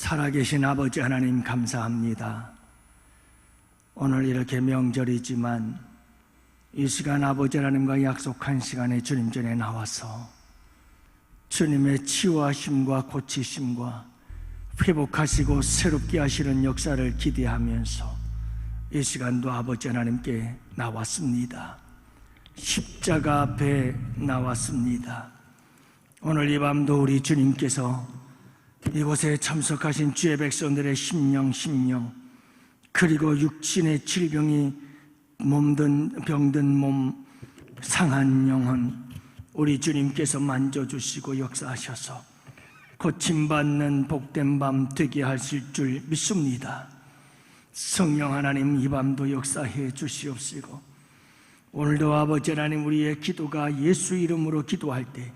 살아계신 아버지 하나님 감사합니다. 오늘 이렇게 명절이지만 이 시간 아버지 하나님과 약속한 시간에 주님 전에 나와서 주님의 치유하심과 고치심과 회복하시고 새롭게 하시는 역사를 기대하면서 이 시간도 아버지 하나님께 나왔습니다. 십자가 앞에 나왔습니다. 오늘 이 밤도 우리 주님께서 이곳에 참석하신 주의 백성들의 심령 그리고 육신의 질병이 병든 몸, 상한 영혼 우리 주님께서 만져주시고 역사하셔서 고침받는 복된 밤 되게 하실 줄 믿습니다. 성령 하나님 이 밤도 역사해 주시옵시고 오늘도 아버지 하나님 우리의 기도가 예수 이름으로 기도할 때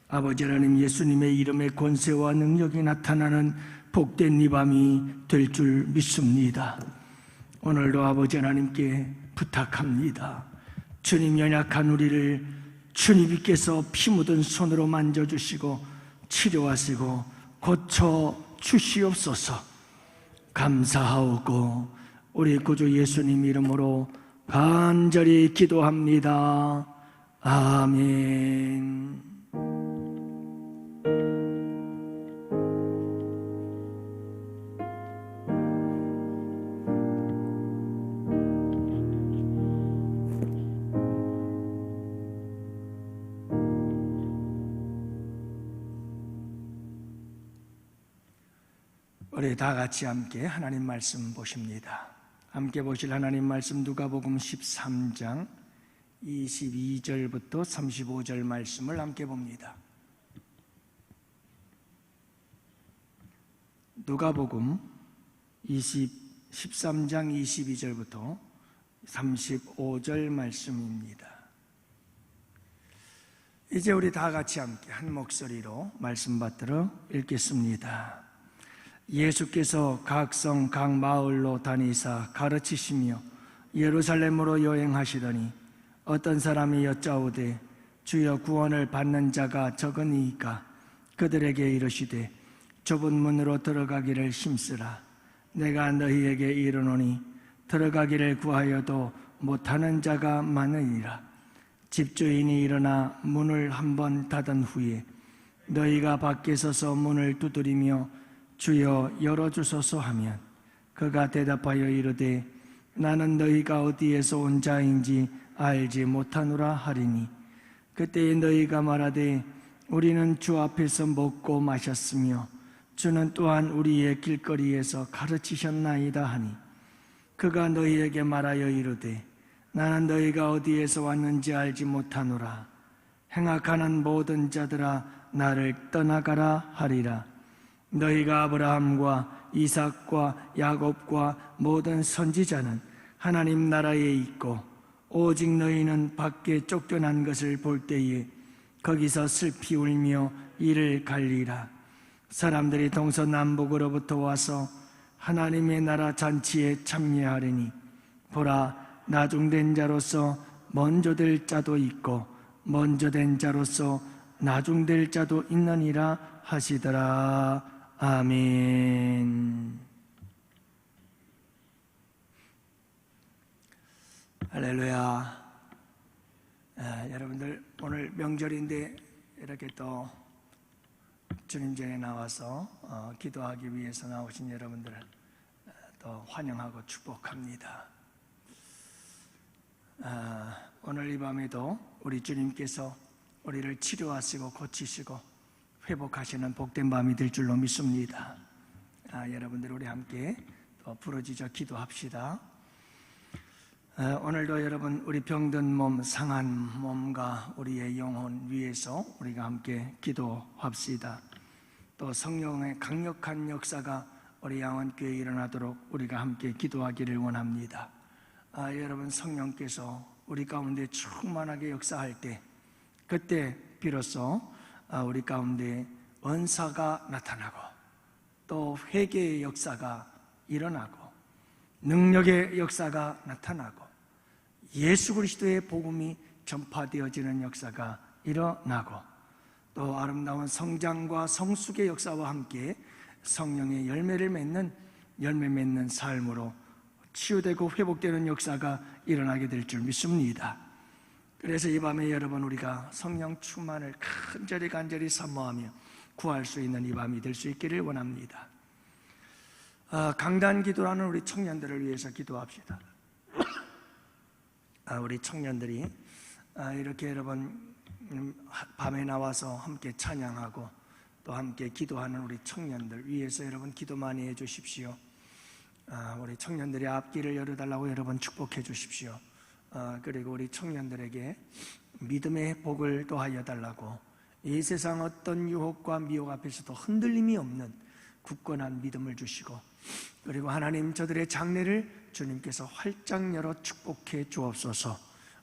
아버지 하나님 예수님의 이름의 권세와 능력이 나타나는 복된 이 밤이 될 줄 믿습니다. 오늘도 아버지 하나님께 부탁합니다. 주님 연약한 우리를 주님께서 피 묻은 손으로 만져주시고 치료하시고 고쳐주시옵소서. 감사하오고 우리 구주 예수님 이름으로 간절히 기도합니다. 아멘. 우리 다 같이 함께 하나님 말씀 보십니다. 함께 보실 하나님 말씀 누가복음 13장 22절부터 35절 말씀을 함께 봅니다. 누가복음 13장 22절부터 35절 말씀입니다. 이제 우리 다 같이 함께 한 목소리로 말씀 받들어 읽겠습니다. 예수께서 각 성 각 마을로 다니사 가르치시며 예루살렘으로 여행하시더니 어떤 사람이 여짜오되 주여 구원을 받는 자가 적으니이까 그들에게 이르시되 좁은 문으로 들어가기를 힘쓰라. 내가 너희에게 이르노니 들어가기를 구하여도 못하는 자가 많으니라. 집주인이 일어나 문을 한번 닫은 후에 너희가 밖에 서서 문을 두드리며 주여 열어주소서 하면 그가 대답하여 이르되 나는 너희가 어디에서 온 자인지 알지 못하노라 하리니 그때에 너희가 말하되 우리는 주 앞에서 먹고 마셨으며 주는 또한 우리의 길거리에서 가르치셨나이다 하니 그가 너희에게 말하여 이르되 나는 너희가 어디에서 왔는지 알지 못하노라. 행악하는 모든 자들아 나를 떠나가라 하리라. 너희가 아브라함과 이삭과 야곱과 모든 선지자는 하나님 나라에 있고 오직 너희는 밖에 쫓겨난 것을 볼 때에 거기서 슬피 울며 이를 갈리라. 사람들이 동서남북으로부터 와서 하나님의 나라 잔치에 참여하리니 보라 나중된 자로서 먼저 될 자도 있고 먼저 된 자로서 나중될 자도 있느니라 하시더라. 아멘. 할렐루야. 여러분들 오늘 명절인데 이렇게 또 주님 전에 나와서 기도하기 위해서 나오신 여러분들을 또 환영하고 축복합니다. 오늘 이 밤에도 우리 주님께서 우리를 치료하시고 고치시고 회복하시는 복된 밤이 될 줄로 믿습니다. 여러분들 우리 함께 또 부르짖어 기도합시다. 오늘도 여러분 우리 병든 몸, 상한 몸과 우리의 영혼 위해서 우리가 함께 기도합시다. 또 성령의 강력한 역사가 우리 양원교회에 일어나도록 우리가 함께 기도하기를 원합니다. 여러분 성령께서 우리 가운데 충만하게 역사할 때 그때 비로소 우리 가운데 은사가 나타나고 또 회개의 역사가 일어나고 능력의 역사가 나타나고 예수 그리스도의 복음이 전파되어지는 역사가 일어나고 또 아름다운 성장과 성숙의 역사와 함께 성령의 열매 맺는 삶으로 치유되고 회복되는 역사가 일어나게 될 줄 믿습니다. 그래서 이 밤에 여러분, 우리가 성령 충만을 간절히 사모하며 구할 수 있는 이 밤이 될 수 있기를 원합니다. 강단 기도라는 우리 청년들을 위해서 기도합시다. 우리 청년들이 이렇게 여러분 밤에 나와서 함께 찬양하고 또 함께 기도하는 우리 청년들 위해서 여러분 기도 많이 해주십시오. 우리 청년들의 앞길을 열어달라고 여러분 축복해 주십시오. 그리고 우리 청년들에게 믿음의 복을 더하여 달라고, 이 세상 어떤 유혹과 미혹 앞에서도 흔들림이 없는 굳건한 믿음을 주시고, 그리고 하나님, 저들의 장래를 주님께서 활짝 열어 축복해 주옵소서.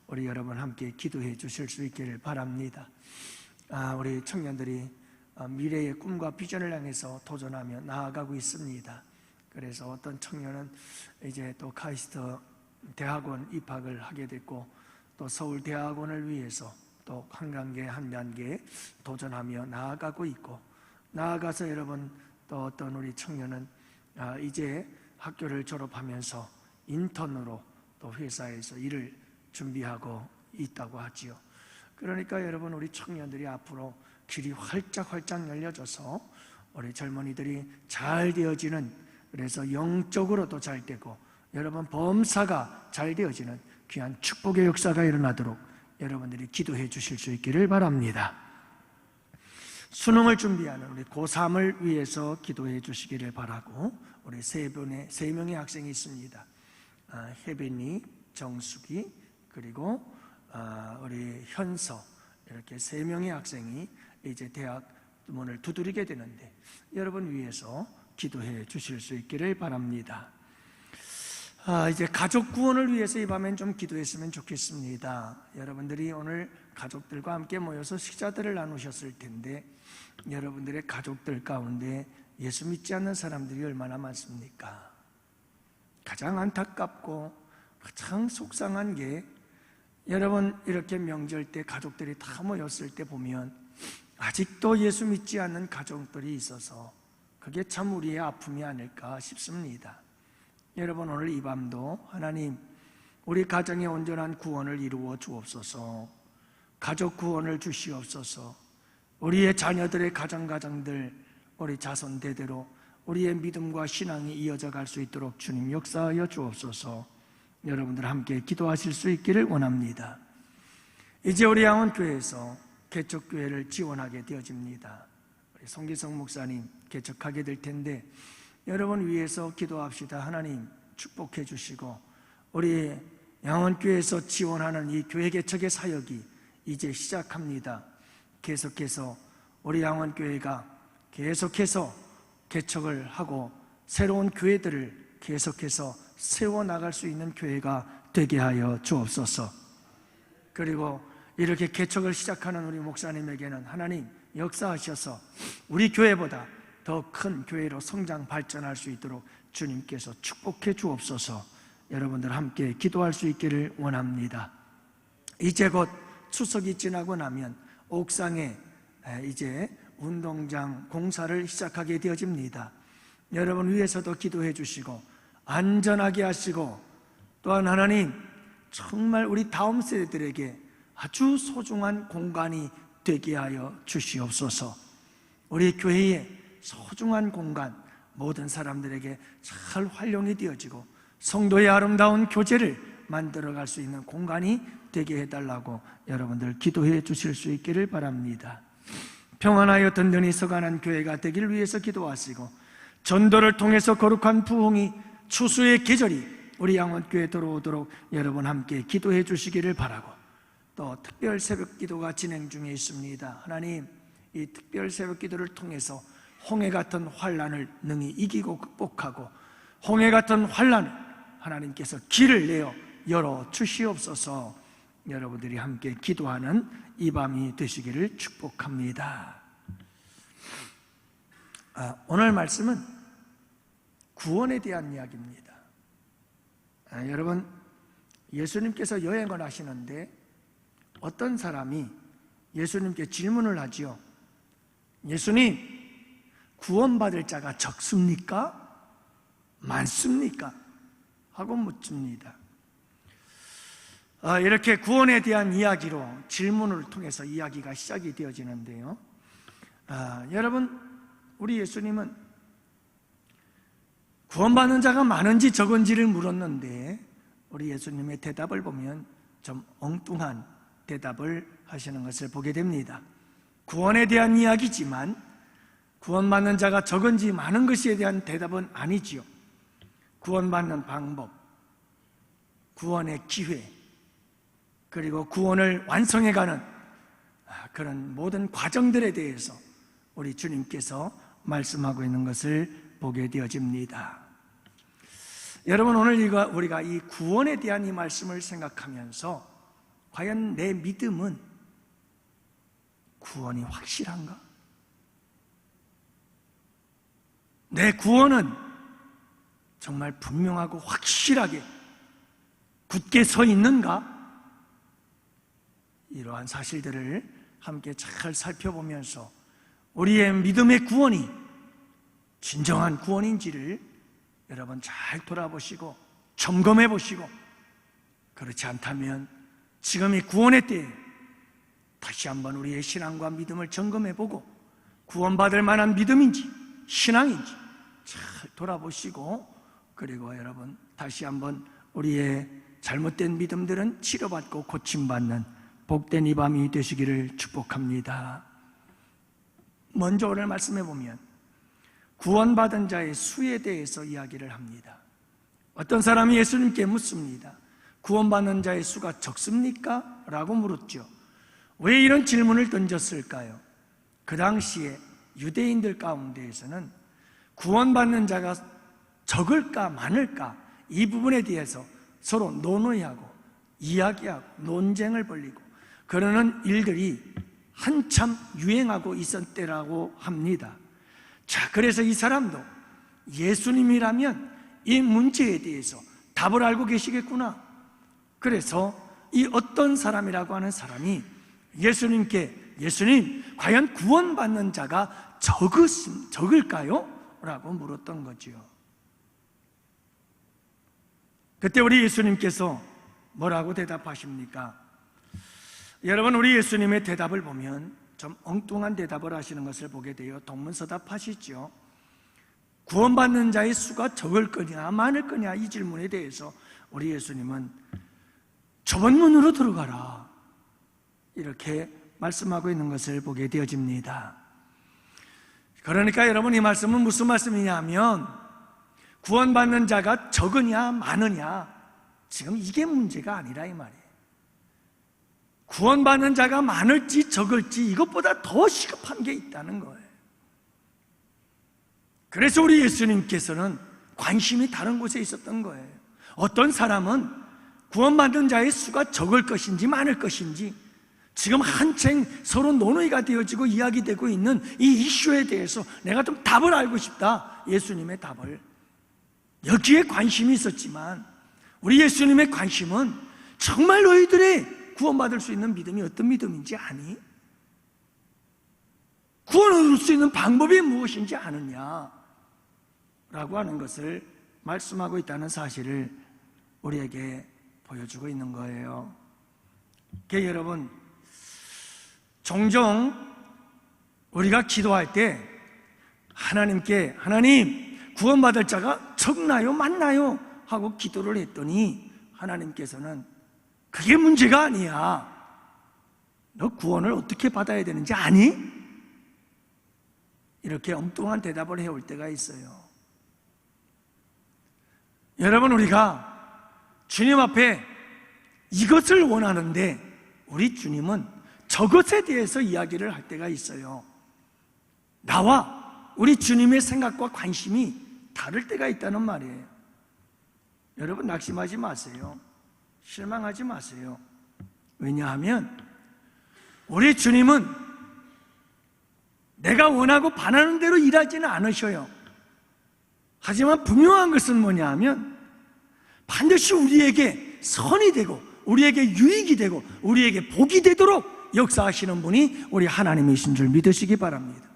우리 여러분 함께 기도해 주실 수 있기를 바랍니다. 우리 청년들이 미래의 꿈과 비전을 향해서 도전하며 나아가고 있습니다. 그래서 어떤 청년은 이제 또 카이스트 대학원 입학을 하게 됐고, 또 서울대학원을 위해서 또 한 단계 도전하며 나아가고 있고, 나아가서 여러분 또 어떤 우리 청년은 이제 학교를 졸업하면서 인턴으로 또 회사에서 일을 준비하고 있다고 하지요. 그러니까 여러분, 우리 청년들이 앞으로 길이 활짝 열려져서 우리 젊은이들이 잘 되어지는, 그래서 영적으로도 잘 되고 여러분 범사가 잘 되어지는 귀한 축복의 역사가 일어나도록 여러분들이 기도해 주실 수 있기를 바랍니다. 수능을 준비하는 우리 고3을 위해서 기도해 주시기를 바라고, 우리 세 명의 학생이 있습니다. 혜빈이, 정숙이, 그리고 우리 현서, 이렇게 세 명의 학생이 이제 대학 문을 두드리게 되는데 여러분 위해서 기도해 주실 수 있기를 바랍니다. 이제 가족 구원을 위해서 이 밤엔 좀 기도했으면 좋겠습니다. 여러분들이 오늘 가족들과 함께 모여서 식사들을 나누셨을 텐데, 여러분들의 가족들 가운데 예수 믿지 않는 사람들이 얼마나 많습니까? 가장 안타깝고 가장 속상한 게, 여러분 이렇게 명절 때 가족들이 다 모였을 때 보면 아직도 예수 믿지 않는 가족들이 있어서 그게 참 우리의 아픔이 아닐까 싶습니다. 여러분, 오늘 이 밤도 하나님, 우리 가정의 온전한 구원을 이루어 주옵소서. 가족 구원을 주시옵소서. 우리의 자녀들의 가정들, 우리 자손 대대로 우리의 믿음과 신앙이 이어져 갈 수 있도록 주님 역사하여 주옵소서. 여러분들 함께 기도하실 수 있기를 원합니다. 이제 우리 양원교회에서 개척교회를 지원하게 되어집니다. 우리 송기성 목사님 개척하게 될 텐데 여러분 위해서 기도합시다. 하나님 축복해 주시고, 우리 양원교회에서 지원하는 이 교회 개척의 사역이 이제 시작합니다. 계속해서 우리 양원교회가 계속해서 개척을 하고 새로운 교회들을 계속해서 세워나갈 수 있는 교회가 되게 하여 주옵소서. 그리고 이렇게 개척을 시작하는 우리 목사님에게는 하나님 역사하셔서 우리 교회보다 더 큰 교회로 성장 발전할 수 있도록 주님께서 축복해 주옵소서. 여러분들 함께 기도할 수 있기를 원합니다. 이제 곧 추석이 지나고 나면 옥상에 이제 운동장 공사를 시작하게 되어집니다. 여러분 위해서도 기도해 주시고 안전하게 하시고, 또한 하나님 정말 우리 다음 세대들에게 아주 소중한 공간이 되게 하여 주시옵소서. 우리 교회의 소중한 공간, 모든 사람들에게 잘 활용이 되어지고 성도의 아름다운 교제를 만들어갈 수 있는 공간이 되게 해달라고 여러분들 기도해 주실 수 있기를 바랍니다. 평안하여 든든히 서간한 교회가 되기를 위해서 기도하시고, 전도를 통해서 거룩한 부흥이 추수의 계절이 우리 양원교회에 들어오도록 여러분 함께 기도해 주시기를 바라고, 또 특별 새벽 기도가 진행 중에 있습니다. 하나님, 이 특별 새벽 기도를 통해서 홍해 같은 환난을 능히 이기고 극복하고, 홍해 같은 환난을 하나님께서 길을 내어 열어 주시옵소서. 여러분들이 함께 기도하는 이 밤이 되시기를 축복합니다. 오늘 말씀은 구원에 대한 이야기입니다. 여러분, 예수님께서 여행을 하시는데 어떤 사람이 예수님께 질문을 하지요. 예수님, 구원받을 자가 적습니까? 많습니까? 하고 묻습니다. 이렇게 구원에 대한 이야기로 질문을 통해서 이야기가 시작이 되어지는데요. 여러분, 우리 예수님은 구원받는 자가 많은지 적은지를 물었는데 우리 예수님의 대답을 보면 좀 엉뚱한 대답을 하시는 것을 보게 됩니다. 구원에 대한 이야기지만 구원받는 자가 적은지 많은 것에 대한 대답은 아니지요. 구원받는 방법, 구원의 기회, 그리고 구원을 완성해가는 그런 모든 과정들에 대해서 우리 주님께서 말씀하고 있는 것을 보게 되어집니다. 여러분, 오늘 우리가 이 구원에 대한 이 말씀을 생각하면서 과연 내 믿음은 구원이 확실한가? 내 구원은 정말 분명하고 확실하게 굳게 서 있는가? 이러한 사실들을 함께 잘 살펴보면서 우리의 믿음의 구원이 진정한 구원인지를 여러분 잘 돌아보시고 점검해 보시고, 그렇지 않다면 지금 이 구원의 때에 다시 한번 우리의 신앙과 믿음을 점검해 보고 구원받을 만한 믿음인지 신앙인지 잘 돌아보시고, 그리고 여러분 다시 한번 우리의 잘못된 믿음들은 치료받고 고침받는 복된 이 밤이 되시기를 축복합니다. 먼저 오늘 말씀해 보면 구원받은 자의 수에 대해서 이야기를 합니다. 어떤 사람이 예수님께 묻습니다. 구원받는 자의 수가 적습니까? 라고 물었죠. 왜 이런 질문을 던졌을까요? 그 당시에 유대인들 가운데에서는 구원받는 자가 적을까 많을까 이 부분에 대해서 서로 논의하고 이야기하고 논쟁을 벌이고 그러는 일들이 한참 유행하고 있었을 때라고 합니다. 자, 그래서 이 사람도 예수님이라면 이 문제에 대해서 답을 알고 계시겠구나. 그래서 이 어떤 사람이라고 하는 사람이 예수님께, 예수님, 과연 구원받는 자가 적을까요? 라고 물었던 거지요. 그때 우리 예수님께서 뭐라고 대답하십니까? 여러분, 우리 예수님의 대답을 보면 좀 엉뚱한 대답을 하시는 것을 보게 돼요. 동문서답하시죠. 구원받는 자의 수가 적을 거냐 많을 거냐 이 질문에 대해서 우리 예수님은 좁은 문으로 들어가라 이렇게 말씀하고 있는 것을 보게 되어집니다. 그러니까 여러분, 이 말씀은 무슨 말씀이냐 하면 구원받는 자가 적으냐 많으냐 지금 이게 문제가 아니라 이 말이에요. 구원받는 자가 많을지 적을지 이것보다 더 시급한 게 있다는 거예요. 그래서 우리 예수님께서는 관심이 다른 곳에 있었던 거예요. 어떤 사람은 구원받는 자의 수가 적을 것인지 많을 것인지 지금 한창 서로 논의가 되어지고 이야기되고 있는 이 이슈에 대해서 내가 좀 답을 알고 싶다. 예수님의 답을. 여기에 관심이 있었지만 우리 예수님의 관심은 정말 너희들의 구원받을 수 있는 믿음이 어떤 믿음인지 아니? 구원을 얻을 수 있는 방법이 무엇인지 아느냐? 라고 하는 것을 말씀하고 있다는 사실을 우리에게 보여주고 있는 거예요. 그러니까 여러분, 종종 우리가 기도할 때 하나님께 하나님 구원받을 자가 적나요 많나요? 하고 기도를 했더니 하나님께서는 그게 문제가 아니야. 너 구원을 어떻게 받아야 되는지 아니? 이렇게 엉뚱한 대답을 해올 때가 있어요. 여러분, 우리가 주님 앞에 이것을 원하는데 우리 주님은 저것에 대해서 이야기를 할 때가 있어요. 나와 우리 주님의 생각과 관심이 다를 때가 있다는 말이에요. 여러분, 낙심하지 마세요. 실망하지 마세요. 왜냐하면 우리 주님은 내가 원하고 바라는 대로 일하지는 않으셔요. 하지만 분명한 것은 뭐냐 하면 반드시 우리에게 선이 되고 우리에게 유익이 되고 우리에게 복이 되도록 역사하시는 분이 우리 하나님이신 줄 믿으시기 바랍니다.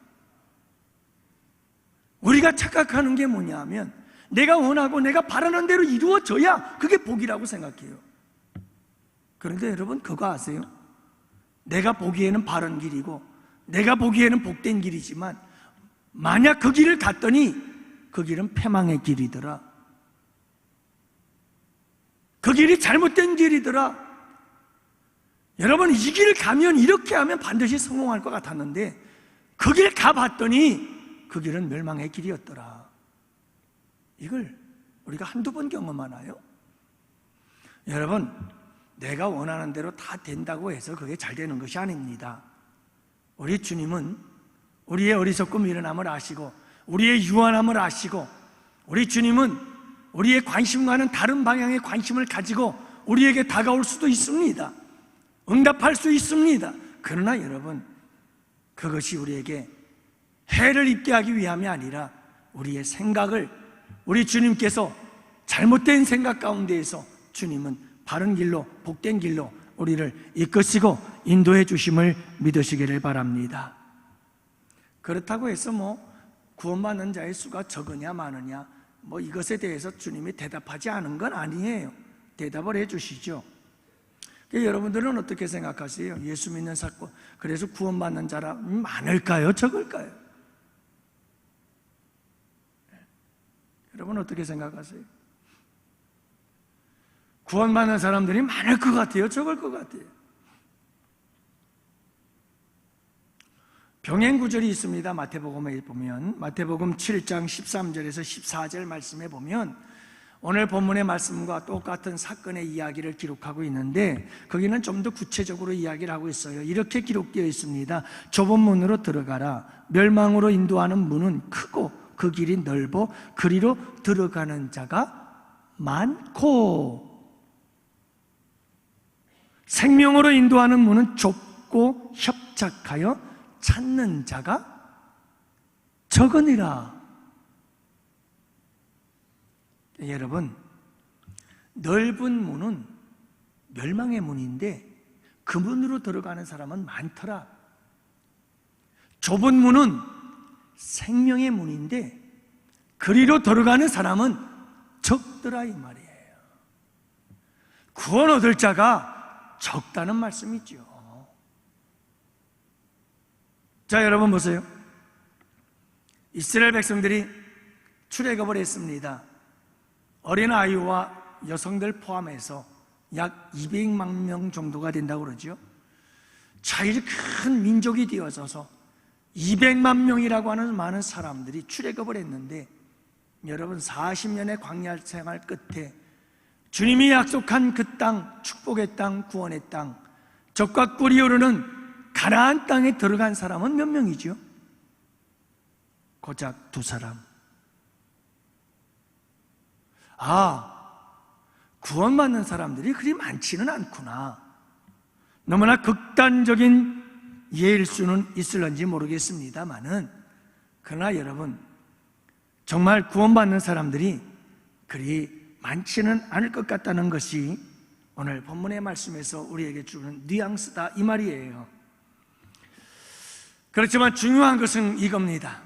우리가 착각하는 게 뭐냐 하면 내가 원하고 내가 바라는 대로 이루어져야 그게 복이라고 생각해요. 그런데 여러분 그거 아세요? 내가 보기에는 바른 길이고 내가 보기에는 복된 길이지만 만약 그 길을 갔더니 그 길은 패망의 길이더라. 그 길이 잘못된 길이더라. 여러분 이 길을 가면 이렇게 하면 반드시 성공할 것 같았는데 그 길 가봤더니 그 길은 멸망의 길이었더라. 이걸 우리가 한두 번 경험하나요? 여러분 내가 원하는 대로 다 된다고 해서 그게 잘 되는 것이 아닙니다. 우리 주님은 우리의 어리석고 미련함을 아시고 우리의 유한함을 아시고 우리 주님은 우리의 관심과는 다른 방향의 관심을 가지고 우리에게 다가올 수도 있습니다. 응답할 수 있습니다. 그러나 여러분 그것이 우리에게 해를 입게 하기 위함이 아니라 우리의 생각을 우리 주님께서 잘못된 생각 가운데에서 주님은 바른 길로 복된 길로 우리를 이끄시고 인도해 주심을 믿으시기를 바랍니다. 그렇다고 해서 구원받는 자의 수가 적으냐 많으냐 이것에 대해서 주님이 대답하지 않은 건 아니에요. 대답을 해 주시죠. 여러분들은 어떻게 생각하세요? 예수 믿는 사건 그래서 구원받는 자라 많을까요? 적을까요? 여러분 어떻게 생각하세요? 구원받는 사람들이 많을 것 같아요? 적을 것 같아요? 병행 구절이 있습니다. 마태복음에 보면 마태복음 7장 13절에서 14절 말씀에 보면 오늘 본문의 말씀과 똑같은 사건의 이야기를 기록하고 있는데 거기는 좀 더 구체적으로 이야기를 하고 있어요. 이렇게 기록되어 있습니다. 좁은 문으로 들어가라. 멸망으로 인도하는 문은 크고 그 길이 넓어 그리로 들어가는 자가 많고 생명으로 인도하는 문은 좁고 협착하여 찾는 자가 적으니라. 여러분 넓은 문은 멸망의 문인데 그 문으로 들어가는 사람은 많더라. 좁은 문은 생명의 문인데 그리로 들어가는 사람은 적더라 이 말이에요. 구원 얻을 자가 적다는 말씀이죠. 자 여러분 보세요. 이스라엘 백성들이 출애굽을 했습니다. 어린아이와 여성들 포함해서 약 200만 명 정도가 된다고 그러죠. 자 이렇게 큰 민족이 되어져서 200만 명이라고 하는 많은 사람들이 출애굽을 했는데 여러분 40년의 광야 생활 끝에 주님이 약속한 그 땅, 축복의 땅, 구원의 땅, 젖과 꿀이 흐르는 가나안 땅에 들어간 사람은 몇 명이죠? 고작 2사람. 구원받는 사람들이 그리 많지는 않구나. 너무나 극단적인 예일 수는 있을런지 모르겠습니다만은 그러나 여러분 정말 구원받는 사람들이 그리 많지는 않을 것 같다는 것이 오늘 본문의 말씀에서 우리에게 주는 뉘앙스다 이 말이에요. 그렇지만 중요한 것은 이겁니다.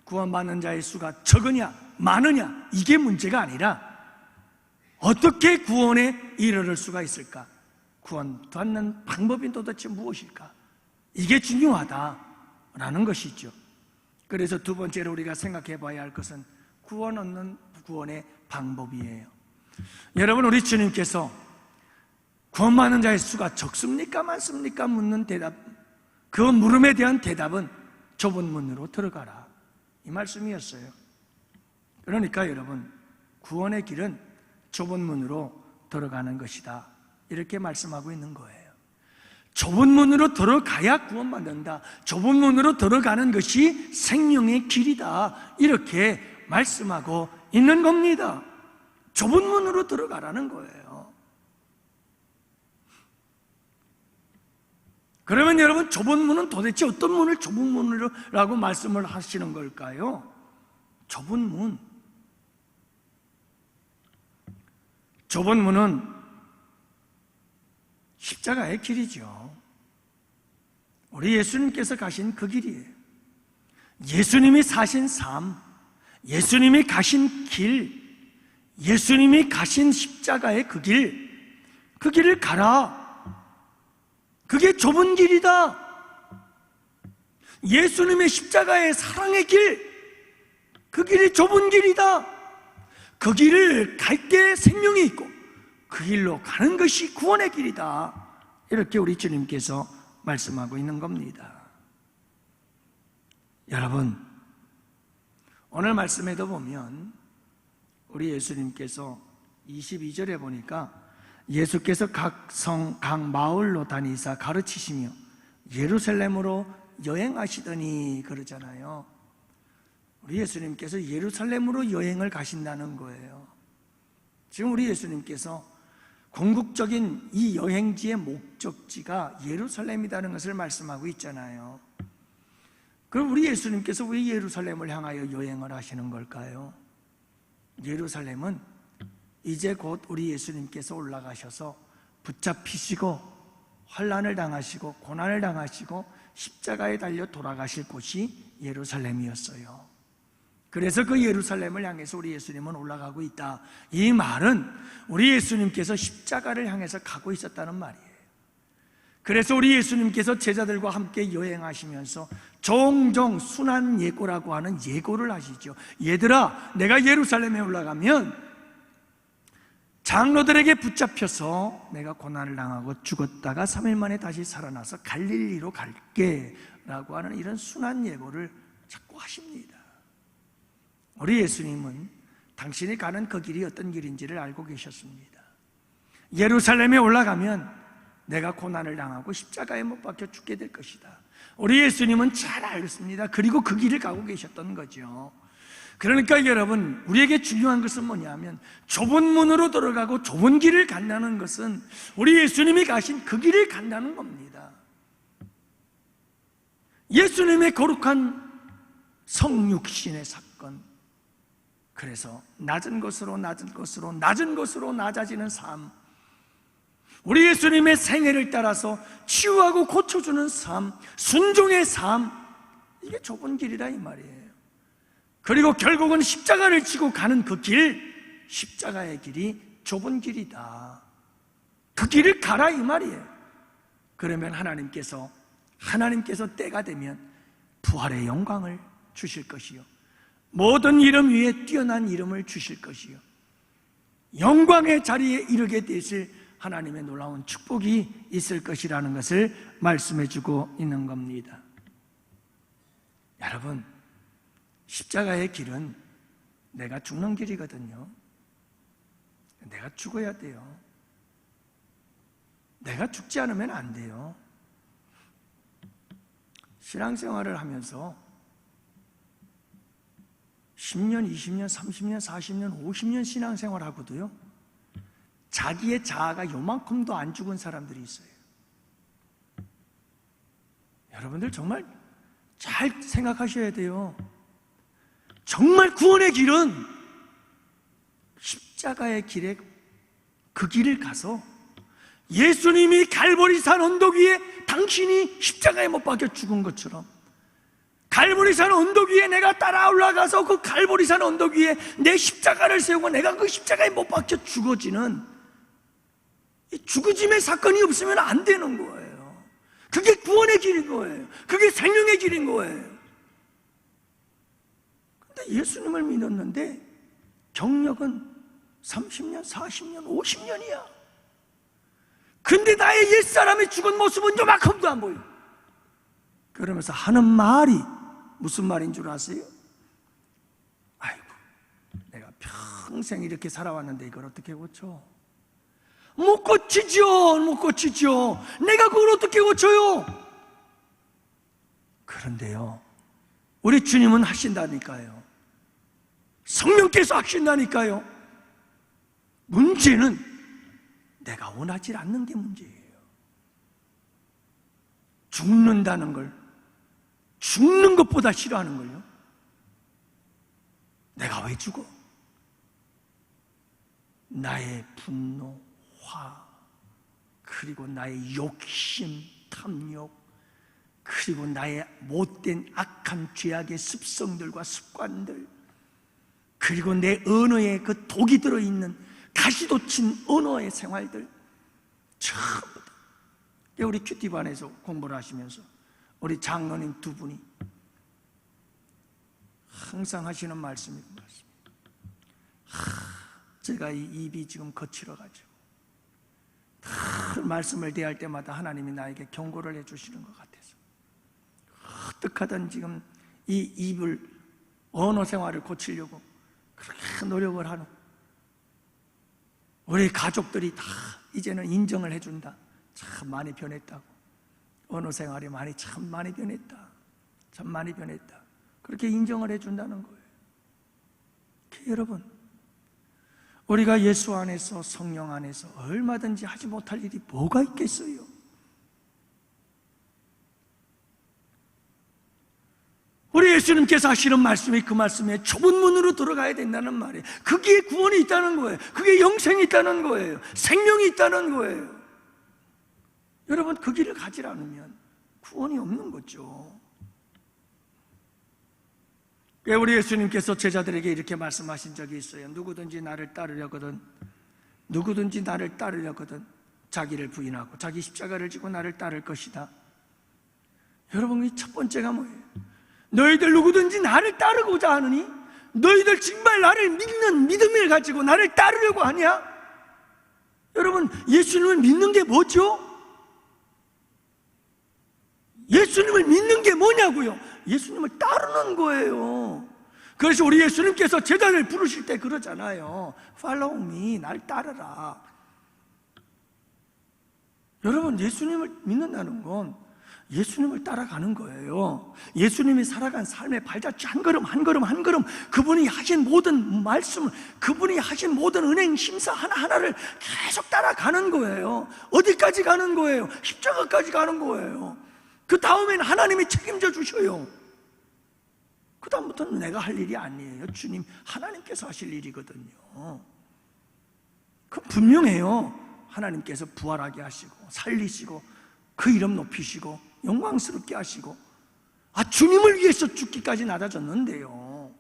구원받는 자의 수가 적으냐 많으냐 이게 문제가 아니라 어떻게 구원에 이르를 수가 있을까? 구원받는 방법이 도대체 무엇일까? 이게 중요하다라는 것이죠. 그래서 두 번째로 우리가 생각해 봐야 할 것은 구원 얻는 구원의 방법이에요. 여러분 우리 주님께서 구원받는 자의 수가 적습니까 많습니까? 묻는 대답, 그 물음에 대한 대답은 좁은 문으로 들어가라 이 말씀이었어요. 그러니까 여러분 구원의 길은 좁은 문으로 들어가는 것이다 이렇게 말씀하고 있는 거예요. 좁은 문으로 들어가야 구원받는다. 좁은 문으로 들어가는 것이 생명의 길이다 이렇게 말씀하고 있는 겁니다. 좁은 문으로 들어가라는 거예요. 그러면 여러분 좁은 문은 도대체 어떤 문을 좁은 문이라고 말씀을 하시는 걸까요? 좁은 문, 좁은 문은 십자가의 길이죠. 우리 예수님께서 가신 그 길이에요. 예수님이 사신 삶, 예수님이 가신 길, 예수님이 가신 십자가의 그 길을 가라. 그게 좁은 길이다. 예수님의 십자가의 사랑의 길, 그 길이 좁은 길이다. 그 길을 갈 때 생명이 있고 그 길로 가는 것이 구원의 길이다. 이렇게 우리 주님께서 말씀하고 있는 겁니다. 여러분, 오늘 말씀에도 보면 우리 예수님께서 22절에 보니까 예수께서 각 성, 각 마을로 다니사 가르치시며 예루살렘으로 여행하시더니 그러잖아요. 우리 예수님께서 예루살렘으로 여행을 가신다는 거예요. 지금 우리 예수님께서 궁극적인 이 여행지의 목적지가 예루살렘이라는 것을 말씀하고 있잖아요. 그럼 우리 예수님께서 왜 예루살렘을 향하여 여행을 하시는 걸까요? 예루살렘은 이제 곧 우리 예수님께서 올라가셔서 붙잡히시고 환난을 당하시고 고난을 당하시고 십자가에 달려 돌아가실 곳이 예루살렘이었어요. 그래서 그 예루살렘을 향해서 우리 예수님은 올라가고 있다. 이 말은 우리 예수님께서 십자가를 향해서 가고 있었다는 말이에요. 그래서 우리 예수님께서 제자들과 함께 여행하시면서 종종 순환 예고라고 하는 예고를 하시죠. 얘들아, 내가 예루살렘에 올라가면 장로들에게 붙잡혀서 내가 고난을 당하고 죽었다가 3일 만에 다시 살아나서 갈릴리로 갈게 라고 하는 이런 순환 예고를 자꾸 하십니다. 우리 예수님은 당신이 가는 그 길이 어떤 길인지를 알고 계셨습니다. 예루살렘에 올라가면 내가 고난을 당하고 십자가에 못 박혀 죽게 될 것이다. 우리 예수님은 잘 알겠습니다. 그리고 그 길을 가고 계셨던 거죠. 그러니까 여러분, 우리에게 중요한 것은 뭐냐면 좁은 문으로 들어가고 좁은 길을 간다는 것은 우리 예수님이 가신 그 길을 간다는 겁니다. 예수님의 거룩한 성육신의 사건, 그래서 낮은 것으로 낮은 것으로 낮은 것으로 낮아지는 삶, 우리 예수님의 생애를 따라서 치유하고 고쳐주는 삶, 순종의 삶, 이게 좁은 길이라 이 말이에요. 그리고 결국은 십자가를 지고 가는 그 길, 십자가의 길이 좁은 길이다. 그 길을 가라 이 말이에요. 그러면 하나님께서 때가 되면 부활의 영광을 주실 것이요, 모든 이름 위에 뛰어난 이름을 주실 것이요, 영광의 자리에 이르게 되실 하나님의 놀라운 축복이 있을 것이라는 것을 말씀해 주고 있는 겁니다. 여러분, 십자가의 길은 내가 죽는 길이거든요. 내가 죽어야 돼요. 내가 죽지 않으면 안 돼요. 신앙생활을 하면서 10년, 20년, 30년, 40년, 50년 신앙생활하고도요, 자기의 자아가 요만큼도 안 죽은 사람들이 있어요. 여러분들 정말 잘 생각하셔야 돼요. 정말 구원의 길은 십자가의 길에 그 길을 가서 예수님이 갈보리산 언덕 위에 당신이 십자가에 못 박혀 죽은 것처럼 갈보리산 언덕 위에 내가 따라 올라가서 그 갈보리산 언덕 위에 내 십자가를 세우고 내가 그 십자가에 못 박혀 죽어지는 이 죽어짐의 사건이 없으면 안 되는 거예요. 그게 구원의 길인 거예요. 그게 생명의 길인 거예요. 근데 예수님을 믿었는데 경력은 30년, 40년, 50년이야. 근데 나의 옛사람이 죽은 모습은 요만큼도 안 보여. 그러면서 하는 말이 무슨 말인 줄 아세요? 아이고, 내가 평생 이렇게 살아왔는데 이걸 어떻게 고쳐? 못 고치죠. 못 고치죠. 내가 그걸 어떻게 고쳐요? 그런데요, 우리 주님은 하신다니까요. 성령께서 하신다니까요. 문제는 내가 원하지 않는 게 문제예요. 죽는다는 걸, 죽는 것보다 싫어하는 걸요. 내가 왜 죽어? 나의 분노, 화, 그리고 나의 욕심, 탐욕, 그리고 나의 못된 악한 죄악의 습성들과 습관들, 그리고 내 언어에 그 독이 들어있는 가시돋친 언어의 생활들 전부 다. 우리 큐티반에서 공부를 하시면서 우리 장로님 두 분이 항상 하시는 말씀이 그 말씀입니다. 제가 이 입이 지금 거칠어가지고 말씀을 대할 때마다 하나님이 나에게 경고를 해주시는 것 같아서 어떡하든 지금 이 입을, 언어 생활을 고치려고 그렇게 노력을 하는 우리 가족들이 다 이제는 인정을 해준다. 참 많이 변했다고. 언어 생활이 참 많이 변했다. 참 많이 변했다. 그렇게 인정을 해준다는 거예요. 여러분, 우리가 예수 안에서, 성령 안에서 얼마든지 하지 못할 일이 뭐가 있겠어요? 우리 예수님께서 하시는 말씀이 그 말씀에 좁은 문으로 들어가야 된다는 말이에요. 거기에 구원이 있다는 거예요. 그게 영생이 있다는 거예요. 생명이 있다는 거예요. 여러분, 그 길을 가지 않으면 구원이 없는 거죠. 우리 예수님께서 제자들에게 이렇게 말씀하신 적이 있어요. 누구든지 나를 따르려거든 자기를 부인하고 자기 십자가를 지고 나를 따를 것이다. 여러분, 이 첫 번째가 뭐예요? 너희들 누구든지 나를 따르고자 하느니, 너희들 정말 나를 믿는 믿음을 가지고 나를 따르려고 하냐? 여러분, 예수님을 믿는 게 뭐죠? 예수님을 믿는 게 뭐냐고요? 예수님을 따르는 거예요. 그래서 우리 예수님께서 제자를 부르실 때 그러잖아요. Follow me, 날 따르라. 여러분, 예수님을 믿는다는 건 예수님을 따라가는 거예요. 예수님이 살아간 삶의 발자취 한 걸음 한 걸음 한 걸음, 그분이 하신 모든 말씀을, 그분이 하신 모든 은행 심사 하나하나를 계속 따라가는 거예요. 어디까지 가는 거예요? 십자가까지 가는 거예요. 그 다음엔 하나님이 책임져 주셔요. 그 다음부터는 내가 할 일이 아니에요. 주님, 하나님께서 하실 일이거든요. 그 분명해요. 하나님께서 부활하게 하시고 살리시고 그 이름 높이시고 영광스럽게 하시고, 주님을 위해서 죽기까지 낮아졌는데요.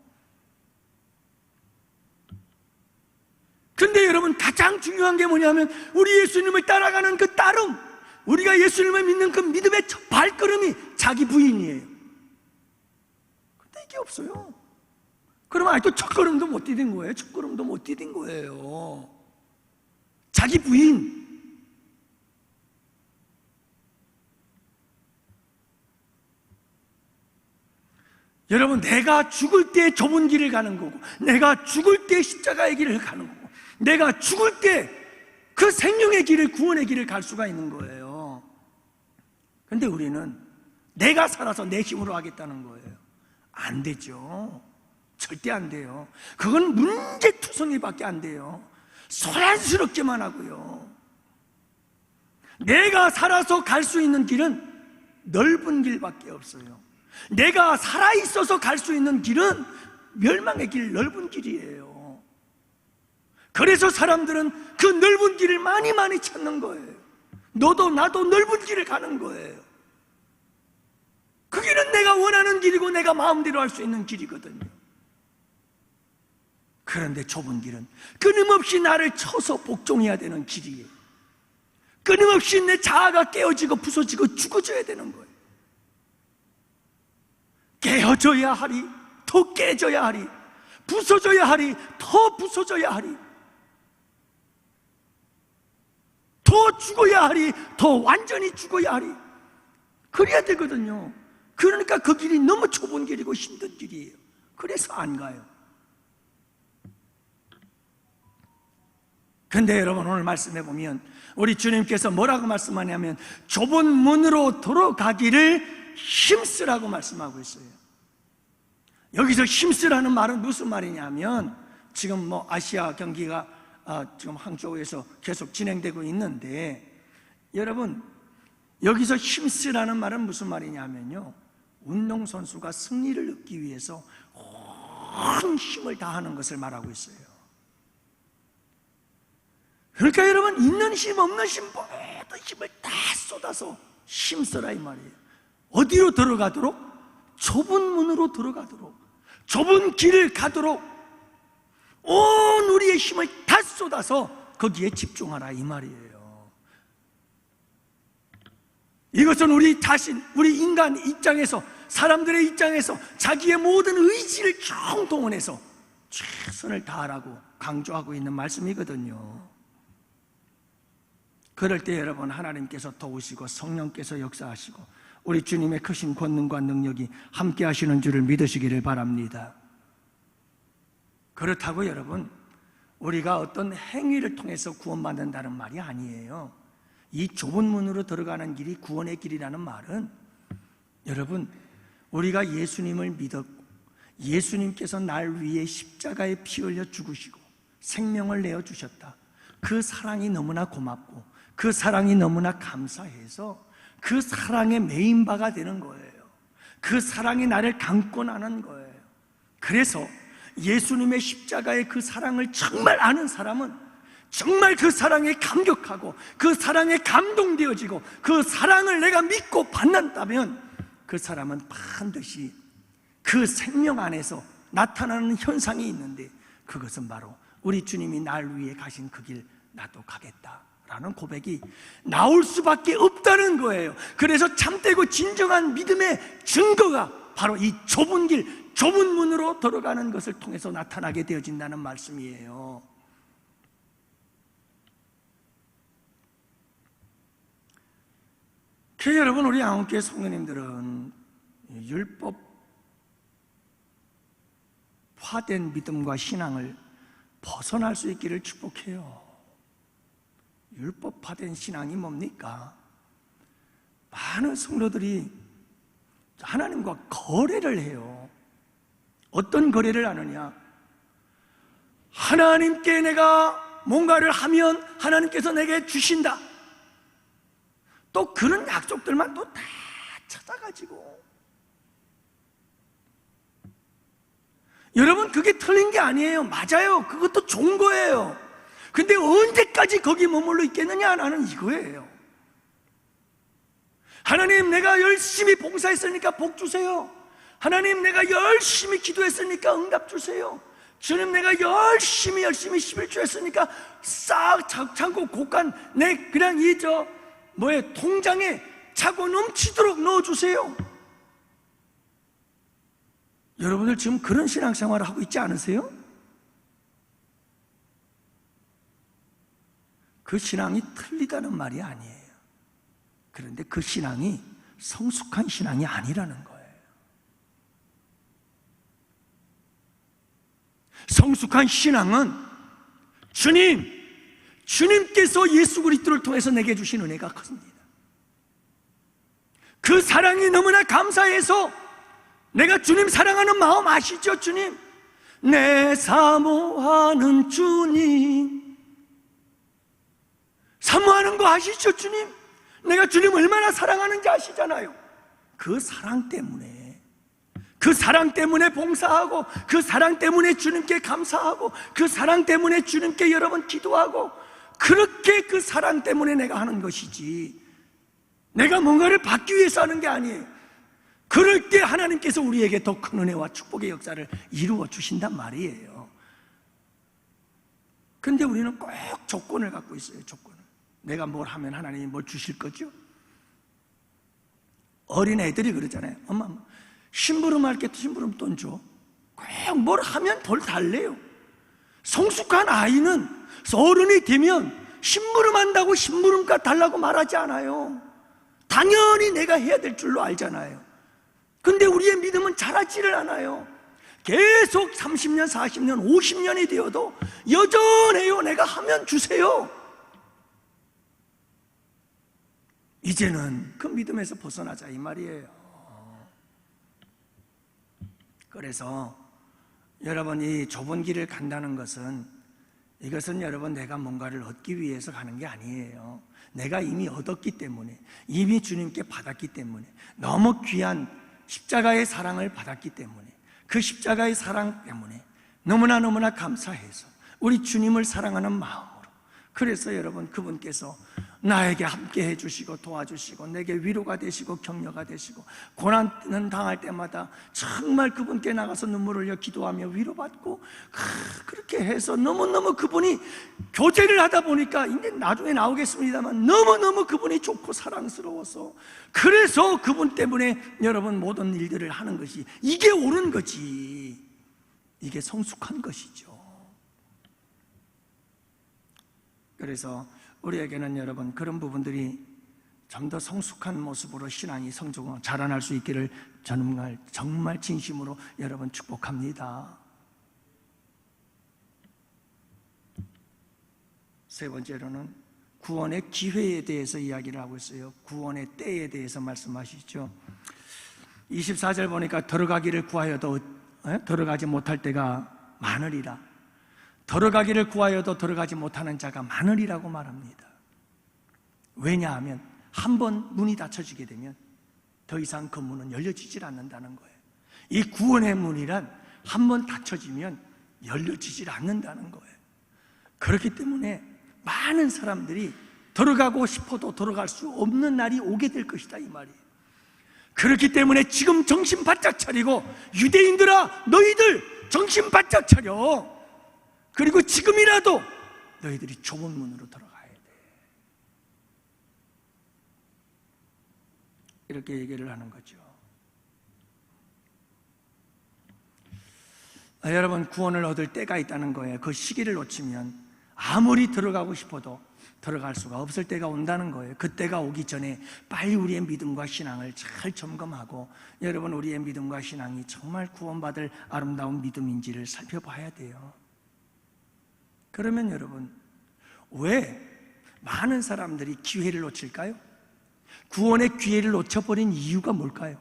근데 여러분, 가장 중요한 게 뭐냐면 우리 예수님을 따라가는 그 따름, 우리가 예수님을 믿는 그 믿음의 첫 발걸음이 자기 부인이에요. 근데 이게 없어요. 그러면 아직도 첫 걸음도 못 디딘 거예요. 첫 걸음도 못 디딘 거예요. 자기 부인. 여러분, 내가 죽을 때 좁은 길을 가는 거고, 내가 죽을 때 십자가의 길을 가는 거고, 내가 죽을 때 그 생명의 길을, 구원의 길을 갈 수가 있는 거예요. 근데 우리는 내가 살아서 내 힘으로 하겠다는 거예요. 안 되죠. 절대 안 돼요. 그건 문제투성이밖에 안 돼요. 소란스럽게만 하고요. 내가 살아서 갈 수 있는 길은 넓은 길밖에 없어요. 내가 살아있어서 갈 수 있는 길은 멸망의 길, 넓은 길이에요. 그래서 사람들은 그 넓은 길을 많이 찾는 거예요. 너도 나도 넓은 길을 가는 거예요. 그 길은 내가 원하는 길이고 내가 마음대로 할 수 있는 길이거든요. 그런데 좁은 길은 끊임없이 나를 쳐서 복종해야 되는 길이에요. 끊임없이 내 자아가 깨어지고 부서지고 죽어져야 되는 거예요. 깨어져야 하리, 더 깨져야 하리, 부서져야 하리, 더 부서져야 하리, 더 죽어야 하리, 더 완전히 죽어야 하리. 그래야 되거든요. 그러니까 그 길이 너무 좁은 길이고 힘든 길이에요. 그래서 안 가요. 근데 여러분, 오늘 말씀해 보면 우리 주님께서 뭐라고 말씀하냐면 좁은 문으로 들어가기를 힘쓰라고 말씀하고 있어요. 여기서 힘쓰라는 말은 무슨 말이냐면, 지금 아시아 경기가 지금 항저우에서 계속 진행되고 있는데, 여러분, 여기서 힘쓰라는 말은 무슨 말이냐면요, 운동선수가 승리를 얻기 위해서 온 힘을 다하는 것을 말하고 있어요. 그러니까 여러분, 있는 힘 없는 힘 모든 힘을 다 쏟아서 힘써라 이 말이에요. 어디로 들어가도록? 좁은 문으로 들어가도록, 좁은 길을 가도록 온 우리의 힘을 다 쏟아서 거기에 집중하라 이 말이에요. 이것은 우리 자신, 우리 인간 입장에서, 사람들의 입장에서 자기의 모든 의지를 총동원해서 최선을 다하라고 강조하고 있는 말씀이거든요. 그럴 때 여러분, 하나님께서 도우시고 성령께서 역사하시고 우리 주님의 크신 권능과 능력이 함께 하시는 줄을 믿으시기를 바랍니다. 그렇다고 여러분, 우리가 어떤 행위를 통해서 구원받는다는 말이 아니에요. 이 좁은 문으로 들어가는 길이 구원의 길이라는 말은, 여러분, 우리가 예수님을 믿었고 예수님께서 날 위해 십자가에 피 흘려 죽으시고 생명을 내어주셨다, 그 사랑이 너무나 고맙고 그 사랑이 너무나 감사해서 그 사랑의 메인바가 되는 거예요. 그 사랑이 나를 감고 나는 거예요. 그래서 예수님의 십자가의 그 사랑을 정말 아는 사람은 정말 그 사랑에 감격하고 그 사랑에 감동되어지고 그 사랑을 내가 믿고 받는다면 그 사람은 반드시 그 생명 안에서 나타나는 현상이 있는데, 그것은 바로 우리 주님이 날 위해 가신 그 길 나도 가겠다라는 고백이 나올 수밖에 없다는 거예요. 그래서 참되고 진정한 믿음의 증거가 바로 이 좁은 길, 좁은 문으로 들어가는 것을 통해서 나타나게 되어진다는 말씀이에요. 그래서 여러분, 우리 양원교회 성도님들은 율법화된 믿음과 신앙을 벗어날 수 있기를 축복해요. 율법화된 신앙이 뭡니까? 많은 성도들이 하나님과 거래를 해요. 어떤 거래를 하느냐? 하나님께 내가 뭔가를 하면 하나님께서 내게 주신다. 또 그런 약속들만 또 다 찾아가지고, 여러분, 그게 틀린 게 아니에요. 맞아요. 그것도 좋은 거예요. 근데 언제까지 거기 머물러 있겠느냐? 나는 이거예요. 하나님, 내가 열심히 봉사했으니까 복 주세요. 하나님, 내가 열심히 기도했으니까 응답 주세요. 주님, 내가 열심히 11조 했으니까 싹 창고 곳간 내 그냥 통장에 차고 넘치도록 넣어주세요. 여러분들 지금 그런 신앙생활을 하고 있지 않으세요? 그 신앙이 틀리다는 말이 아니에요. 그런데 그 신앙이 성숙한 신앙이 아니라는 거예요. 성숙한 신앙은 주님께서 예수 그리스도를 통해서 내게 주신 은혜가 큽니다. 그 사랑이 너무나 감사해서 내가 주님 사랑하는 마음 아시죠? 주님, 내 사모하는 주님, 사모하는 거 아시죠? 주님, 내가 주님 얼마나 사랑하는지 아시잖아요. 그 사랑 때문에 봉사하고, 그 사랑 때문에 주님께 감사하고, 그 사랑 때문에 주님께 여러 번 기도하고, 그렇게 그 사랑 때문에 내가 하는 것이지, 내가 뭔가를 받기 위해서 하는 게 아니에요. 그럴 때 하나님께서 우리에게 더 큰 은혜와 축복의 역사를 이루어 주신단 말이에요. 그런데 우리는 꼭 조건을 갖고 있어요. 조건을. 내가 뭘 하면 하나님이 뭘 주실 거죠? 어린 애들이 그러잖아요. 엄마, 심부름할 게 심부름 돈 줘. 꼭 뭘 하면 덜 달래요. 성숙한 아이는 어른이 되면 심부름한다고 심부름값 달라고 말하지 않아요. 당연히 내가 해야 될 줄로 알잖아요. 근데 우리의 믿음은 자라지를 않아요. 계속 30년, 40년, 50년이 되어도 여전해요. 내가 하면 주세요. 이제는 그 믿음에서 벗어나자 이 말이에요. 그래서 여러분이 좁은 길을 간다는 것은, 이것은 여러분 내가 뭔가를 얻기 위해서 가는 게 아니에요. 내가 이미 얻었기 때문에, 이미 주님께 받았기 때문에, 너무 귀한 십자가의 사랑을 받았기 때문에, 그 십자가의 사랑 때문에 너무나 감사해서 우리 주님을 사랑하는 마음으로, 그래서 여러분 그분께서 나에게 함께 해주시고 도와주시고 내게 위로가 되시고 격려가 되시고 고난을 당할 때마다 정말 그분께 나가서 눈물을 흘려 기도하며 위로받고 그렇게 해서 너무너무 그분이 교제를 하다 보니까 이제 나중에 나오겠습니다만 너무너무 그분이 좋고 사랑스러워서 그래서 그분 때문에 여러분 모든 일들을 하는 것이 이게 옳은 거지, 이게 성숙한 것이죠. 그래서 우리에게는 여러분 그런 부분들이 좀 더 성숙한 모습으로 신앙이 성장하고 자라날 수 있기를 정말 진심으로 여러분 축복합니다. 세 번째로는 구원의 기회에 대해서 이야기를 하고 있어요. 구원의 때에 대해서 말씀하시죠. 24절 보니까 들어가기를 구하여도 들어가지 못할 때가 많으리라. 들어가기를 구하여도 들어가지 못하는 자가 많으리라고 말합니다. 왜냐하면 한 번 문이 닫혀지게 되면 더 이상 그 문은 열려지질 않는다는 거예요. 이 구원의 문이란 한 번 닫혀지면 열려지질 않는다는 거예요. 그렇기 때문에 많은 사람들이 들어가고 싶어도 들어갈 수 없는 날이 오게 될 것이다, 이 말이에요. 그렇기 때문에 지금 정신 바짝 차리고, 유대인들아 너희들 정신 바짝 차려. 그리고 지금이라도 너희들이 좁은 문으로 들어가야 돼, 이렇게 얘기를 하는 거죠. 여러분, 구원을 얻을 때가 있다는 거예요. 그 시기를 놓치면 아무리 들어가고 싶어도 들어갈 수가 없을 때가 온다는 거예요. 그때가 오기 전에 빨리 우리의 믿음과 신앙을 잘 점검하고, 여러분 우리의 믿음과 신앙이 정말 구원받을 아름다운 믿음인지를 살펴봐야 돼요. 그러면 여러분, 왜 많은 사람들이 기회를 놓칠까요? 구원의 기회를 놓쳐버린 이유가 뭘까요?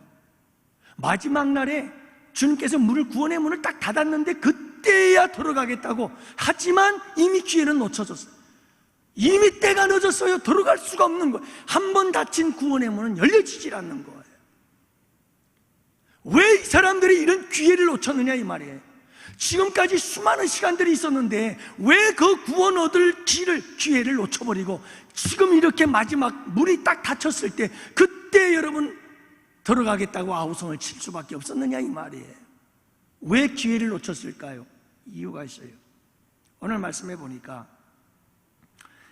마지막 날에 주님께서 구원의 문을 딱 닫았는데 그때야 들어가겠다고 하지만 이미 기회는 놓쳐졌어요. 이미 때가 늦었어요. 들어갈 수가 없는 거예요. 한 번 닫힌 구원의 문은 열려지질 않는 거예요. 왜 이 사람들이 이런 기회를 놓쳤느냐 이 말이에요. 지금까지 수많은 시간들이 있었는데 왜 그 구원 얻을 기회를 놓쳐버리고 지금 이렇게 마지막 문이 딱 닫혔을 때 그때 여러분 들어가겠다고 아우성을 칠 수밖에 없었느냐 이 말이에요. 왜 기회를 놓쳤을까요? 이유가 있어요. 오늘 말씀해 보니까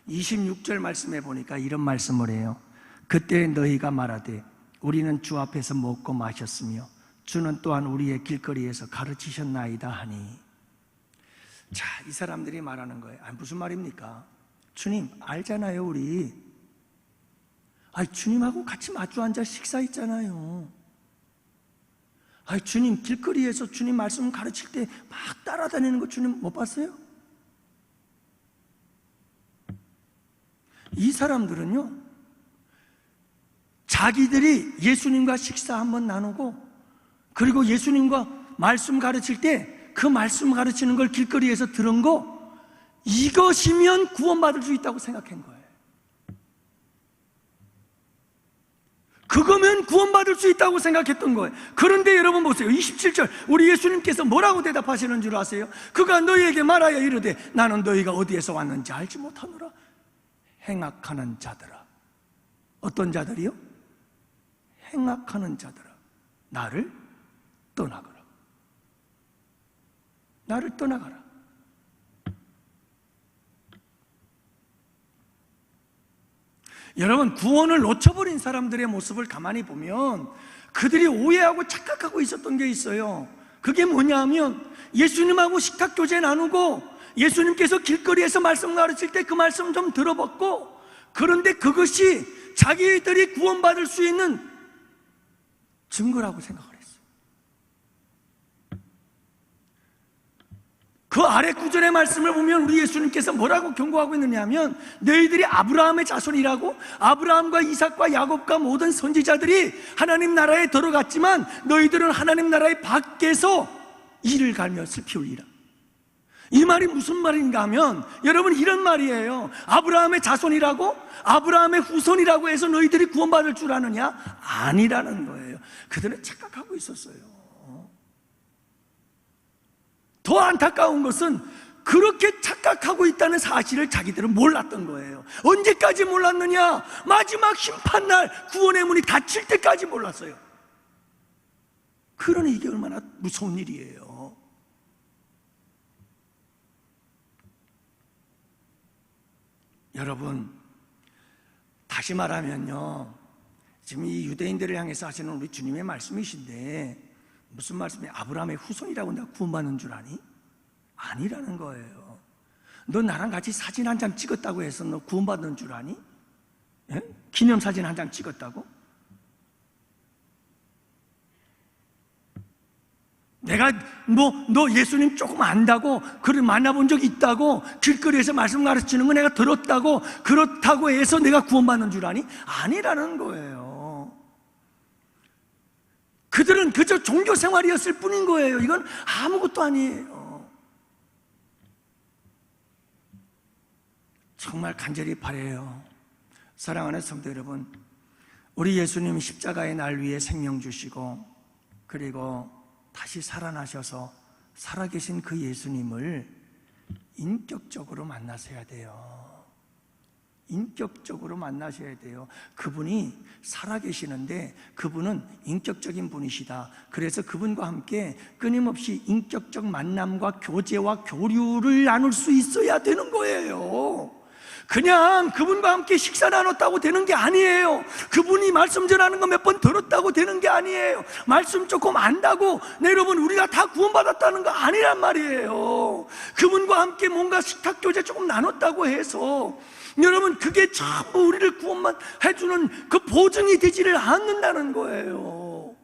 26절 말씀해 보니까 이런 말씀을 해요. 그때 너희가 말하되 우리는 주 앞에서 먹고 마셨으며 주는 또한 우리의 길거리에서 가르치셨나이다 하니. 자, 이 사람들이 말하는 거예요. 무슨 말입니까? 주님 알잖아요, 우리. 주님하고 같이 마주 앉아 식사했잖아요. 주님 길거리에서 주님 말씀 가르칠 때 막 따라다니는 거 주님 못 봤어요? 이 사람들은요, 자기들이 예수님과 식사 한번 나누고 그리고 예수님과 말씀 가르칠 때 그 말씀 가르치는 걸 길거리에서 들은 거, 이것이면 구원받을 수 있다고 생각한 거예요. 그거면 구원받을 수 있다고 생각했던 거예요. 그런데 여러분 보세요. 27절 우리 예수님께서 뭐라고 대답하시는 줄 아세요? 그가 너희에게 말하여 이르되 나는 너희가 어디에서 왔는지 알지 못하노라. 행악하는 자들아. 어떤 자들이요? 행악하는 자들아, 나를 떠나가라. 나를 떠나가라. 여러분, 구원을 놓쳐버린 사람들의 모습을 가만히 보면 그들이 오해하고 착각하고 있었던 게 있어요. 그게 뭐냐 하면 예수님하고 식탁 교제 나누고 예수님께서 길거리에서 말씀 가르칠 때 그 말씀 좀 들어봤고, 그런데 그것이 자기들이 구원받을 수 있는 증거라고 생각을 했어요. 그 아래 구절의 말씀을 보면 우리 예수님께서 뭐라고 경고하고 있느냐 하면, 너희들이 아브라함의 자손이라고, 아브라함과 이삭과 야곱과 모든 선지자들이 하나님 나라에 들어갔지만 너희들은 하나님 나라의 밖에서 이를 갈며 슬피 울리라. 이 말이 무슨 말인가 하면, 여러분 이런 말이에요. 아브라함의 자손이라고, 아브라함의 후손이라고 해서 너희들이 구원받을 줄 아느냐? 아니라는 거예요. 그들은 착각하고 있었어요. 더 안타까운 것은 그렇게 착각하고 있다는 사실을 자기들은 몰랐던 거예요. 언제까지 몰랐느냐? 마지막 심판날 구원의 문이 닫힐 때까지 몰랐어요. 그러니 이게 얼마나 무서운 일이에요. 여러분, 다시 말하면요, 지금 이 유대인들을 향해서 하시는 우리 주님의 말씀이신데, 무슨 말씀이에요? 아브라함의 후손이라고 내가 구원받는 줄 아니? 아니라는 거예요. 너 나랑 같이 사진 한 장 찍었다고 해서 너 구원받는 줄 아니? 예? 기념사진 한 장 찍었다고? 내가 너 예수님 조금 안다고, 그래 만나본 적 있다고, 길거리에서 말씀 가르치는 거 내가 들었다고, 그렇다고 해서 내가 구원받는 줄 아니? 아니라는 거예요. 그들은 그저 종교 생활이었을 뿐인 거예요. 이건 아무것도 아니에요. 정말 간절히 바라요. 사랑하는 성도 여러분, 우리 예수님 십자가의 날 위에 생명 주시고, 그리고 다시 살아나셔서 살아계신 그 예수님을 인격적으로 만나셔야 돼요. 인격적으로 만나셔야 돼요. 그분이 살아계시는데 그분은 인격적인 분이시다. 그래서 그분과 함께 끊임없이 인격적 만남과 교제와 교류를 나눌 수 있어야 되는 거예요. 그냥 그분과 함께 식사 나눴다고 되는 게 아니에요. 그분이 말씀 전하는 거 몇 번 들었다고 되는 게 아니에요. 말씀 조금 안다고 여러분 우리가 다 구원받았다는 거 아니란 말이에요. 그분과 함께 뭔가 식탁 교제 조금 나눴다고 해서 여러분 그게 전부 우리를 구원만 해주는 그 보증이 되지를 않는다는 거예요.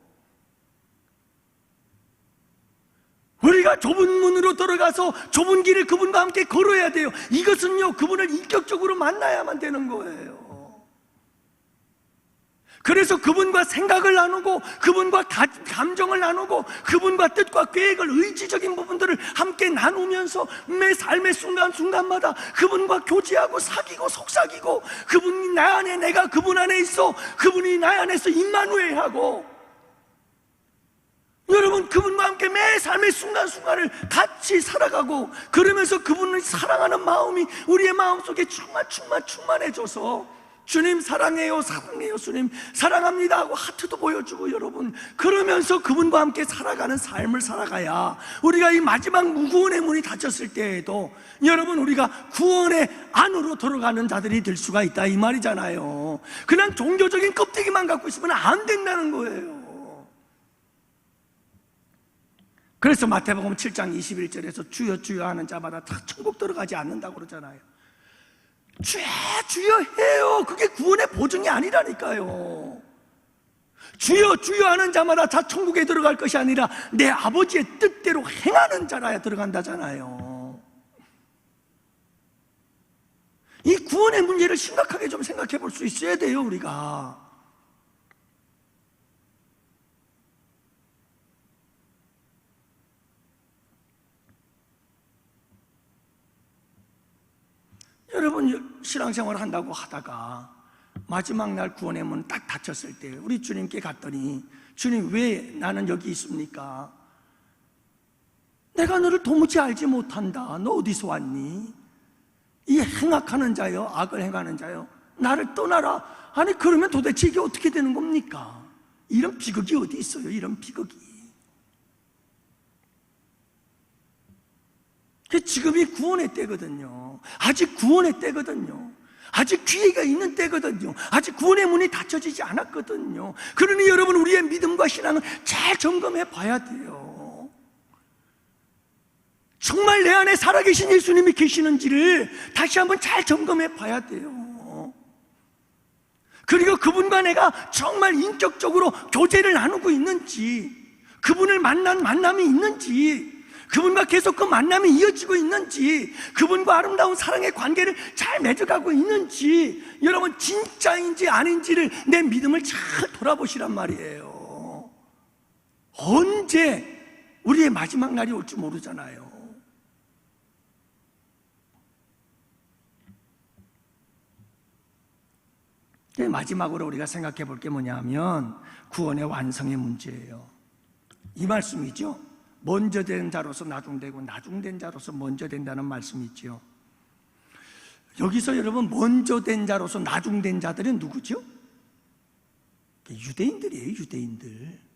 우리가 좁은 문으로 들어가서 좁은 길을 그분과 함께 걸어야 돼요. 이것은요, 그분을 인격적으로 만나야만 되는 거예요. 그래서 그분과 생각을 나누고, 그분과 감정을 나누고, 그분과 뜻과 계획을, 의지적인 부분들을 함께 나누면서 매 삶의 순간순간마다 그분과 교제하고 사귀고 속삭이고, 그분이 나 안에, 내가 그분 안에 있어, 그분이 나 안에서 임마누엘하고, 여러분 그분과 함께 매 삶의 순간순간을 같이 살아가고, 그러면서 그분을 사랑하는 마음이 우리의 마음속에 충만해져서 주님 사랑해요, 사랑해요, 주님 사랑합니다 하고 하트도 보여주고, 여러분 그러면서 그분과 함께 살아가는 삶을 살아가야 우리가 이 마지막 무구원의 문이 닫혔을 때에도 여러분 우리가 구원의 안으로 들어가는 자들이 될 수가 있다 이 말이잖아요. 그냥 종교적인 껍데기만 갖고 있으면 안 된다는 거예요. 그래서 마태복음 7장 21절에서 주여 주여 하는 자마다 다 천국 들어가지 않는다고 그러잖아요. 주여 주여 해요. 그게 구원의 보증이 아니라니까요. 주여 주여 하는 자마다 다 천국에 들어갈 것이 아니라 내 아버지의 뜻대로 행하는 자라야 들어간다잖아요. 이 구원의 문제를 심각하게 좀 생각해 볼 수 있어야 돼요, 우리가. 여러분 신앙생활을 한다고 하다가 마지막 날 구원의 문 딱 닫혔을 때 우리 주님께 갔더니, 주님 왜 나는 여기 있습니까? 내가 너를 도무지 알지 못한다. 너 어디서 왔니? 이 행악하는 자요, 악을 행하는 자요, 나를 떠나라. 아니 그러면 도대체 이게 어떻게 되는 겁니까? 이런 비극이 어디 있어요? 이런 비극이. 지금이 구원의 때거든요. 아직 구원의 때거든요. 아직 기회가 있는 때거든요. 아직 구원의 문이 닫혀지지 않았거든요. 그러니 여러분 우리의 믿음과 신앙을 잘 점검해 봐야 돼요. 정말 내 안에 살아계신 예수님이 계시는지를 다시 한번 잘 점검해 봐야 돼요. 그리고 그분과 내가 정말 인격적으로 교제를 나누고 있는지, 그분을 만난 만남이 있는지, 그분과 계속 그 만남이 이어지고 있는지, 그분과 아름다운 사랑의 관계를 잘 맺어가고 있는지, 여러분 진짜인지 아닌지를, 내 믿음을 잘 돌아보시란 말이에요. 언제 우리의 마지막 날이 올지 모르잖아요. 마지막으로 우리가 생각해 볼 게 뭐냐 하면 구원의 완성의 문제예요. 이 말씀이죠. 먼저 된 자로서 나중되고 나중된 자로서 먼저 된다는 말씀이 있죠. 여기서 여러분 먼저 된 자로서 나중된 자들은 누구죠? 유대인들이에요. 유대인들.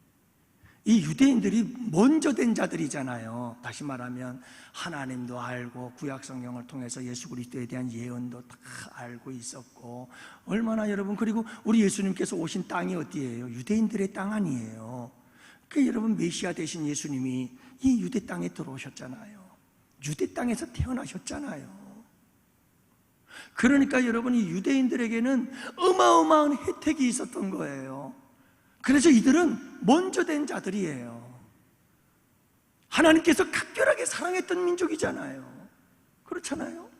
이 유대인들이 먼저 된 자들이잖아요. 다시 말하면 하나님도 알고 구약 성경을 통해서 예수 그리스도에 대한 예언도 다 알고 있었고, 얼마나 여러분, 그리고 우리 예수님께서 오신 땅이 어디예요? 유대인들의 땅 아니에요. 그 여러분 메시아 되신 예수님이 이 유대 땅에 들어오셨잖아요. 유대 땅에서 태어나셨잖아요. 그러니까 여러분, 이 유대인들에게는 어마어마한 혜택이 있었던 거예요. 그래서 이들은 먼저 된 자들이에요. 하나님께서 각별하게 사랑했던 민족이잖아요. 그렇잖아요.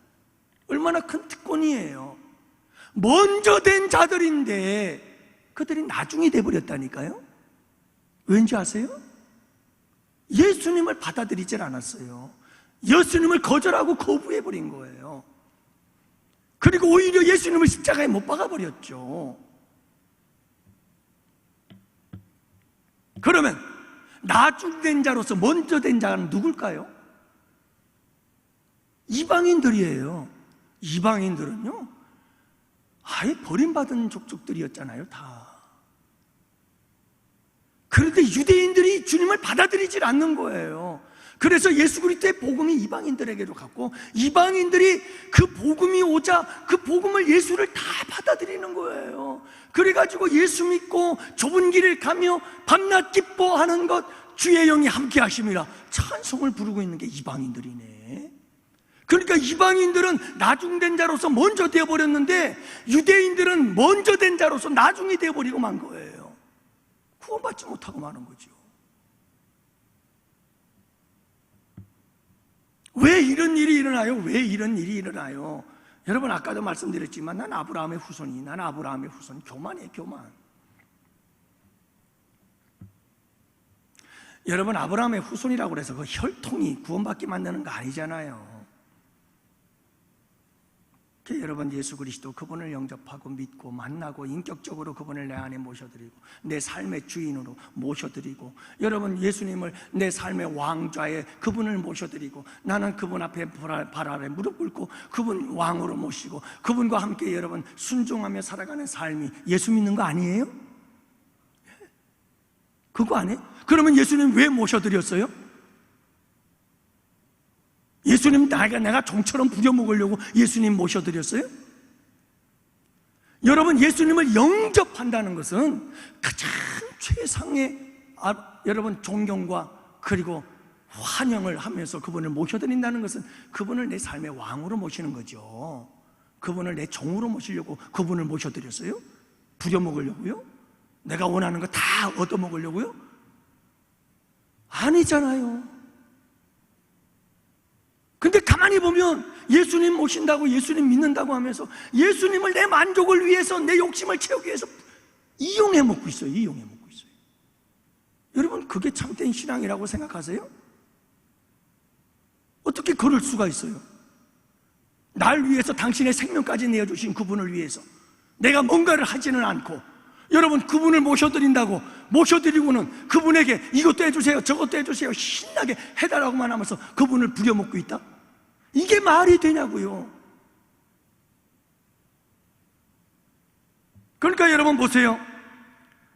얼마나 큰 특권이에요. 먼저 된 자들인데 그들이 나중이 돼버렸다니까요. 왠지 아세요? 예수님을 받아들이질 않았어요. 예수님을 거절하고 거부해버린 거예요. 그리고 오히려 예수님을 십자가에 못 박아버렸죠. 그러면 나중된 자로서 먼저 된 자는 누굴까요? 이방인들이에요. 이방인들은요, 아예 버림받은 족속들이었잖아요, 다. 그런데 유대인들이 주님을 받아들이질 않는 거예요. 그래서 예수 그리스도의 복음이 이방인들에게로 갔고, 이방인들이 그 복음이 오자 그 복음을, 예수를 다 받아들이는 거예요. 그래가지고 예수 믿고 좁은 길을 가며 밤낮 기뻐하는 것, 주의 영이 함께 하심이라 찬송을 부르고 있는 게 이방인들이네. 그러니까 이방인들은 나중된 자로서 먼저 되어버렸는데, 유대인들은 먼저 된 자로서 나중이 되어버리고 만 거예요. 구원받지 못하고 마는 거죠. 왜 이런 일이 일어나요? 왜 이런 일이 일어나요? 여러분, 아까도 말씀드렸지만 난 아브라함의 후손이, 난 아브라함의 후손. 교만이에요, 교만. 여러분, 아브라함의 후손이라고 해서 그 혈통이 구원받게 만드는 거 아니잖아요. 여러분, 예수 그리스도 그분을 영접하고 믿고 만나고 인격적으로 그분을 내 안에 모셔드리고 내 삶의 주인으로 모셔드리고, 여러분 예수님을 내 삶의 왕좌에 그분을 모셔드리고 나는 그분 앞에 발 아래 무릎 꿇고 그분 왕으로 모시고 그분과 함께 여러분 순종하며 살아가는 삶이 예수 믿는 거 아니에요? 그거 아니에요? 그러면 예수님 왜 모셔드렸어요? 예수님 내가 종처럼 부려먹으려고 예수님 모셔드렸어요? 여러분, 예수님을 영접한다는 것은 가장 최상의 여러분 존경과 그리고 환영을 하면서 그분을 모셔드린다는 것은 그분을 내 삶의 왕으로 모시는 거죠. 그분을 내 종으로 모시려고 그분을 모셔드렸어요? 부려먹으려고요? 내가 원하는 거 다 얻어먹으려고요? 아니잖아요. 근데 가만히 보면 예수님 모신다고, 예수님 믿는다고 하면서 예수님을 내 만족을 위해서, 내 욕심을 채우기 위해서 이용해 먹고 있어요. 이용해 먹고 있어요. 여러분, 그게 참된 신앙이라고 생각하세요? 어떻게 그럴 수가 있어요? 날 위해서 당신의 생명까지 내어주신 그분을 위해서 내가 뭔가를 하지는 않고, 여러분 그분을 모셔드리고는 그분에게 이것도 해주세요 저것도 해주세요 신나게 해달라고만 하면서 그분을 부려먹고 있다? 이게 말이 되냐고요. 그러니까 여러분 보세요.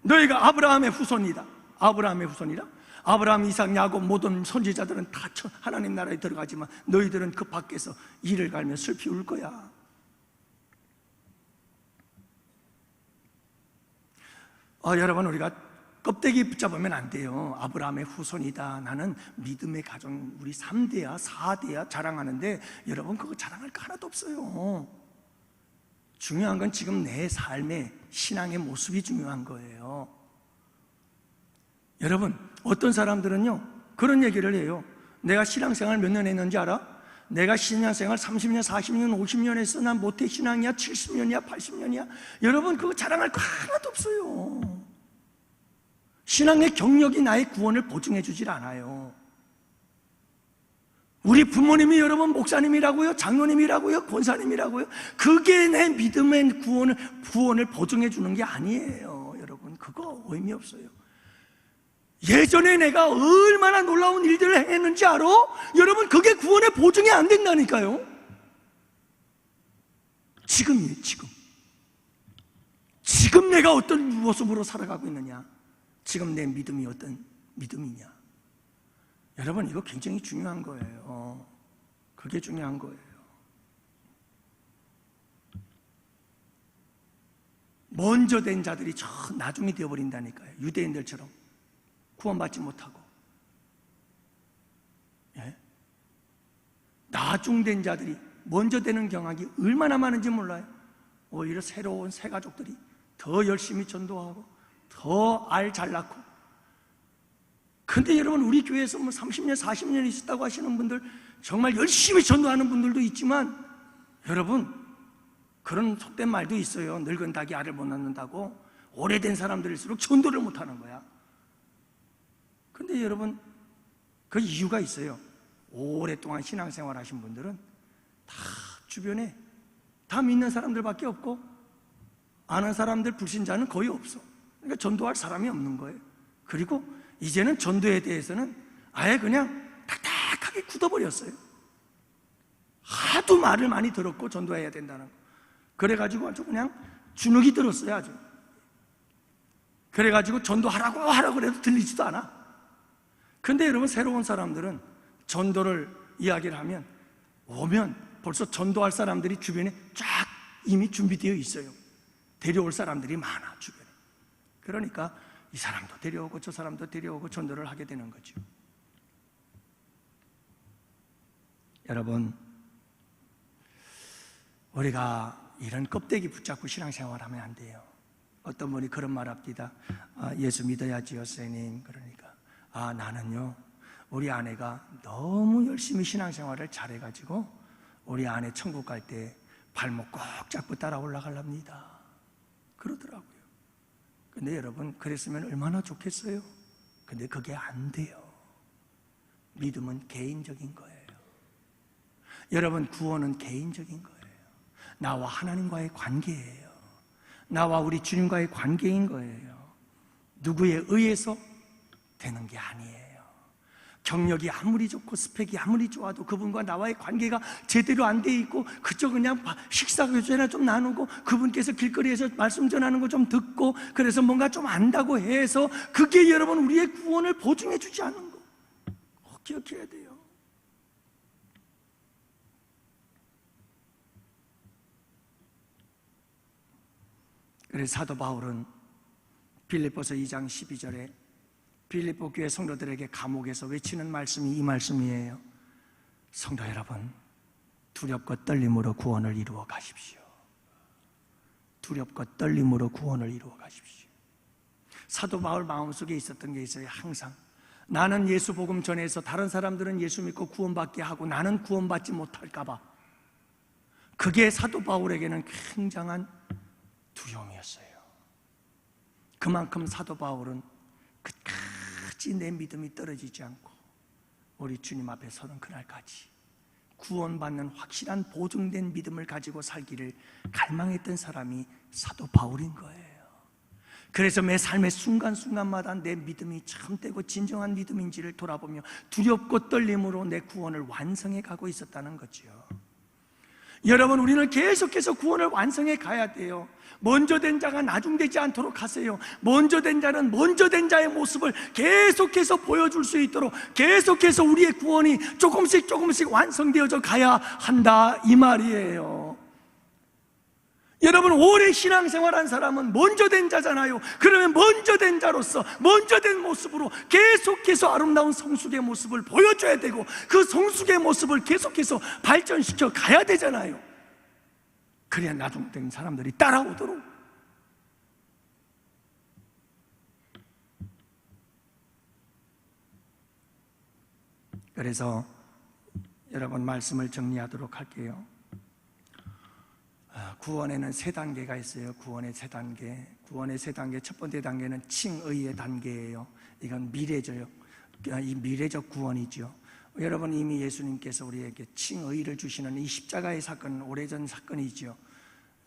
너희가 아브라함의 후손이다. 아브라함의 후손이다. 아브라함, 이삭, 야곱 모든 선지자들은 다 하나님 나라에 들어가지만 너희들은 그 밖에서 이를 갈며 슬피 울 거야. 여러분, 우리가 껍데기 붙잡으면 안 돼요. 아브라함의 후손이다, 나는 믿음의 가정, 우리 3대야 4대야 자랑하는데 여러분 그거 자랑할 거 하나도 없어요. 중요한 건 지금 내 삶의 신앙의 모습이 중요한 거예요. 여러분, 어떤 사람들은요 그런 얘기를 해요. 내가 신앙생활 몇 년 했는지 알아? 내가 신앙생활 30년, 40년, 50년 했어. 난 모태 신앙이야. 70년이야, 80년이야. 여러분 그거 자랑할 거 하나도 없어요. 신앙의 경력이 나의 구원을 보증해 주질 않아요. 우리 부모님이 여러분 목사님이라고요, 장로님이라고요, 권사님이라고요, 그게 내 믿음의 구원을 보증해 주는 게 아니에요. 여러분 그거 의미 없어요. 예전에 내가 얼마나 놀라운 일들을 했는지 알아? 여러분, 그게 구원의 보증이 안 된다니까요. 지금이에요, 지금 내가 어떤 모습으로 살아가고 있느냐, 지금 내 믿음이 어떤 믿음이냐. 여러분, 이거 굉장히 중요한 거예요. 그게 중요한 거예요. 먼저 된 자들이 저 나중에 되어버린다니까요. 유대인들처럼 구원받지 못하고. 예? 나중된 자들이 먼저 되는 경향이 얼마나 많은지 몰라요. 오히려 새로운 새 가족들이 더 열심히 전도하고 더 알 잘 낳고. 근데 여러분, 우리 교회에서 뭐 30년 40년 있었다고 하시는 분들, 정말 열심히 전도하는 분들도 있지만, 여러분, 그런 속된 말도 있어요. 늙은 닭이 알을 못 낳는다고. 오래된 사람들일수록 전도를 못하는 거야. 근데 여러분, 그 이유가 있어요. 오랫동안 신앙생활 하신 분들은 다 주변에 다 믿는 사람들밖에 없고, 아는 사람들, 불신자는 거의 없어. 그러니까 전도할 사람이 없는 거예요. 그리고 이제는 전도에 대해서는 아예 그냥 딱딱하게 굳어버렸어요. 하도 말을 많이 들었고 전도해야 된다는 거. 그래가지고 아주 그냥 주눅이 들었어요. 아주. 그래가지고 전도하라고 그래도 들리지도 않아. 근데 여러분, 새로운 사람들은 전도를 이야기를 하면, 오면 벌써 전도할 사람들이 주변에 쫙 이미 준비되어 있어요. 데려올 사람들이 많아, 주변에. 그러니까 이 사람도 데려오고 저 사람도 데려오고 전도를 하게 되는 거죠. 여러분, 우리가 이런 껍데기 붙잡고 신앙생활하면 안 돼요. 어떤 분이 그런 말 합니다. 예수 믿어야지요, 선생님. 그러니까 나는요, 우리 아내가 너무 열심히 신앙생활을 잘해가지고 우리 아내 천국 갈 때 발목 꼭 잡고 따라 올라가랍니다. 그러더라고요. 근데 여러분, 그랬으면 얼마나 좋겠어요? 근데 그게 안 돼요. 믿음은 개인적인 거예요. 여러분, 구원은 개인적인 거예요. 나와 하나님과의 관계예요. 나와 우리 주님과의 관계인 거예요. 누구에 의해서 되는 게 아니에요. 경력이 아무리 좋고 스펙이 아무리 좋아도 그분과 나와의 관계가 제대로 안 돼 있고, 그저 그냥 식사 교제나 좀 나누고 그분께서 길거리에서 말씀 전하는 거 좀 듣고 그래서 뭔가 좀 안다고 해서 그게 여러분 우리의 구원을 보증해 주지 않는 거 기억해야 돼요. 그래서 사도 바울은 빌립보서 2장 12절에 빌립보 교회 성도들에게 감옥에서 외치는 말씀이 이 말씀이에요. 성도 여러분, 두렵고 떨림으로 구원을 이루어 가십시오. 두렵고 떨림으로 구원을 이루어 가십시오. 사도 바울 마음속에 있었던 게 있어요. 항상 나는 예수 복음 전해서 다른 사람들은 예수 믿고 구원받게 하고 나는 구원받지 못할까 봐. 그게 사도 바울에게는 굉장한 두려움이었어요. 그만큼 사도 바울은 끝까지 내 믿음이 떨어지지 않고 우리 주님 앞에 서는 그날까지 구원받는 확실한 보증된 믿음을 가지고 살기를 갈망했던 사람이 사도 바울인 거예요. 그래서 매 삶의 순간순간마다 내 믿음이 참되고 진정한 믿음인지를 돌아보며 두렵고 떨림으로 내 구원을 완성해 가고 있었다는 거죠. 여러분, 우리는 계속해서 구원을 완성해 가야 돼요. 먼저 된 자가 나중되지 않도록 하세요. 먼저 된 자는 먼저 된 자의 모습을 계속해서 보여줄 수 있도록 계속해서 우리의 구원이 조금씩 완성되어져 가야 한다, 이 말이에요. 여러분, 오래 신앙생활한 사람은 먼저 된 자잖아요. 그러면 먼저 된 자로서 먼저 된 모습으로 계속해서 아름다운 성숙의 모습을 보여줘야 되고 그 성숙의 모습을 계속해서 발전시켜 가야 되잖아요. 그래야 나중된 사람들이 따라오도록. 그래서 여러분, 말씀을 정리하도록 할게요. 구원에는 세 단계가 있어요. 구원의 세 단계. 구원의 세 단계, 첫 번째 단계는 칭의의 단계예요. 이건 미래죠. 이 미래적 구원이죠. 여러분, 이미 예수님께서 우리에게 칭의를 주시는 이 십자가의 사건은 오래전 사건이죠.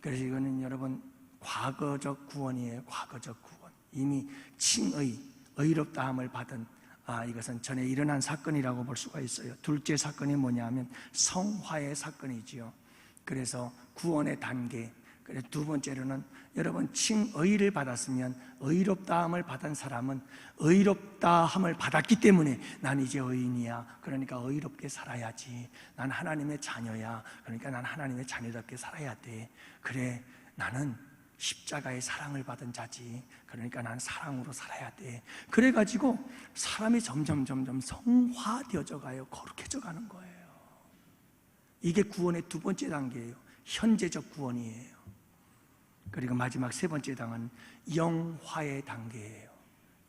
그래서 이거는 여러분 과거적 구원이에요. 과거적 구원. 이미 칭의, 의롭다함을 받은 이것은 전에 일어난 사건이라고 볼 수가 있어요. 둘째 사건이 뭐냐 하면 성화의 사건이지요. 그래서 구원의 단계. 그래서 두 번째로는 여러분 칭의를 받았으면 의롭다함을 받은 사람은 의롭다함을 받았기 때문에 난 이제 의인이야. 그러니까 의롭게 살아야지. 난 하나님의 자녀야. 그러니까 난 하나님의 자녀답게 살아야 돼. 그래, 나는 십자가의 사랑을 받은 자지. 그러니까 난 사랑으로 살아야 돼. 그래가지고 사람이 점점 성화되어져 가요. 거룩해져 가는 거예요. 이게 구원의 두 번째 단계예요. 현재적 구원이에요. 그리고 마지막 세 번째 단계는 영화의 단계예요.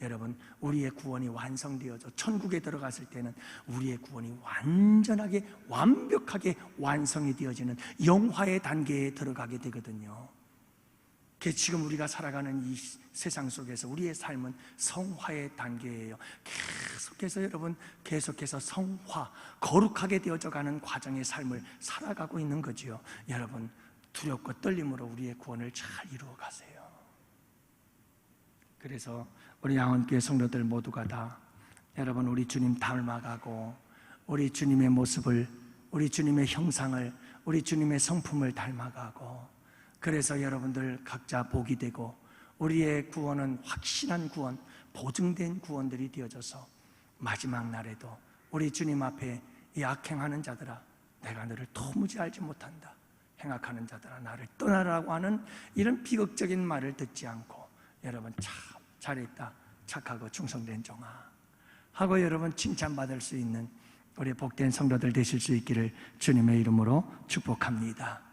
여러분, 우리의 구원이 완성되어져 천국에 들어갔을 때는 우리의 구원이 완전하게 완벽하게 완성이 되어지는 영화의 단계에 들어가게 되거든요. 지금 우리가 살아가는 이 세상 속에서 우리의 삶은 성화의 단계예요. 계속해서 여러분, 계속해서 성화, 거룩하게 되어져 가는 과정의 삶을 살아가고 있는 거지요. 여러분, 두렵고 떨림으로 우리의 구원을 잘 이루어 가세요. 그래서 우리 양원교회 성도들 모두가 다 여러분, 우리 주님 닮아가고 우리 주님의 모습을, 우리 주님의 형상을, 우리 주님의 성품을 닮아가고, 그래서 여러분들 각자 복이 되고 우리의 구원은 확실한 구원, 보증된 구원들이 되어져서 마지막 날에도 우리 주님 앞에 이 악행하는 자들아, 내가 너를 도무지 알지 못한다, 행악하는 자들아 나를 떠나라고 하는 이런 비극적인 말을 듣지 않고, 여러분 참 잘했다, 착하고 충성된 종아 하고 여러분 칭찬받을 수 있는 우리 복된 성도들 되실 수 있기를 주님의 이름으로 축복합니다.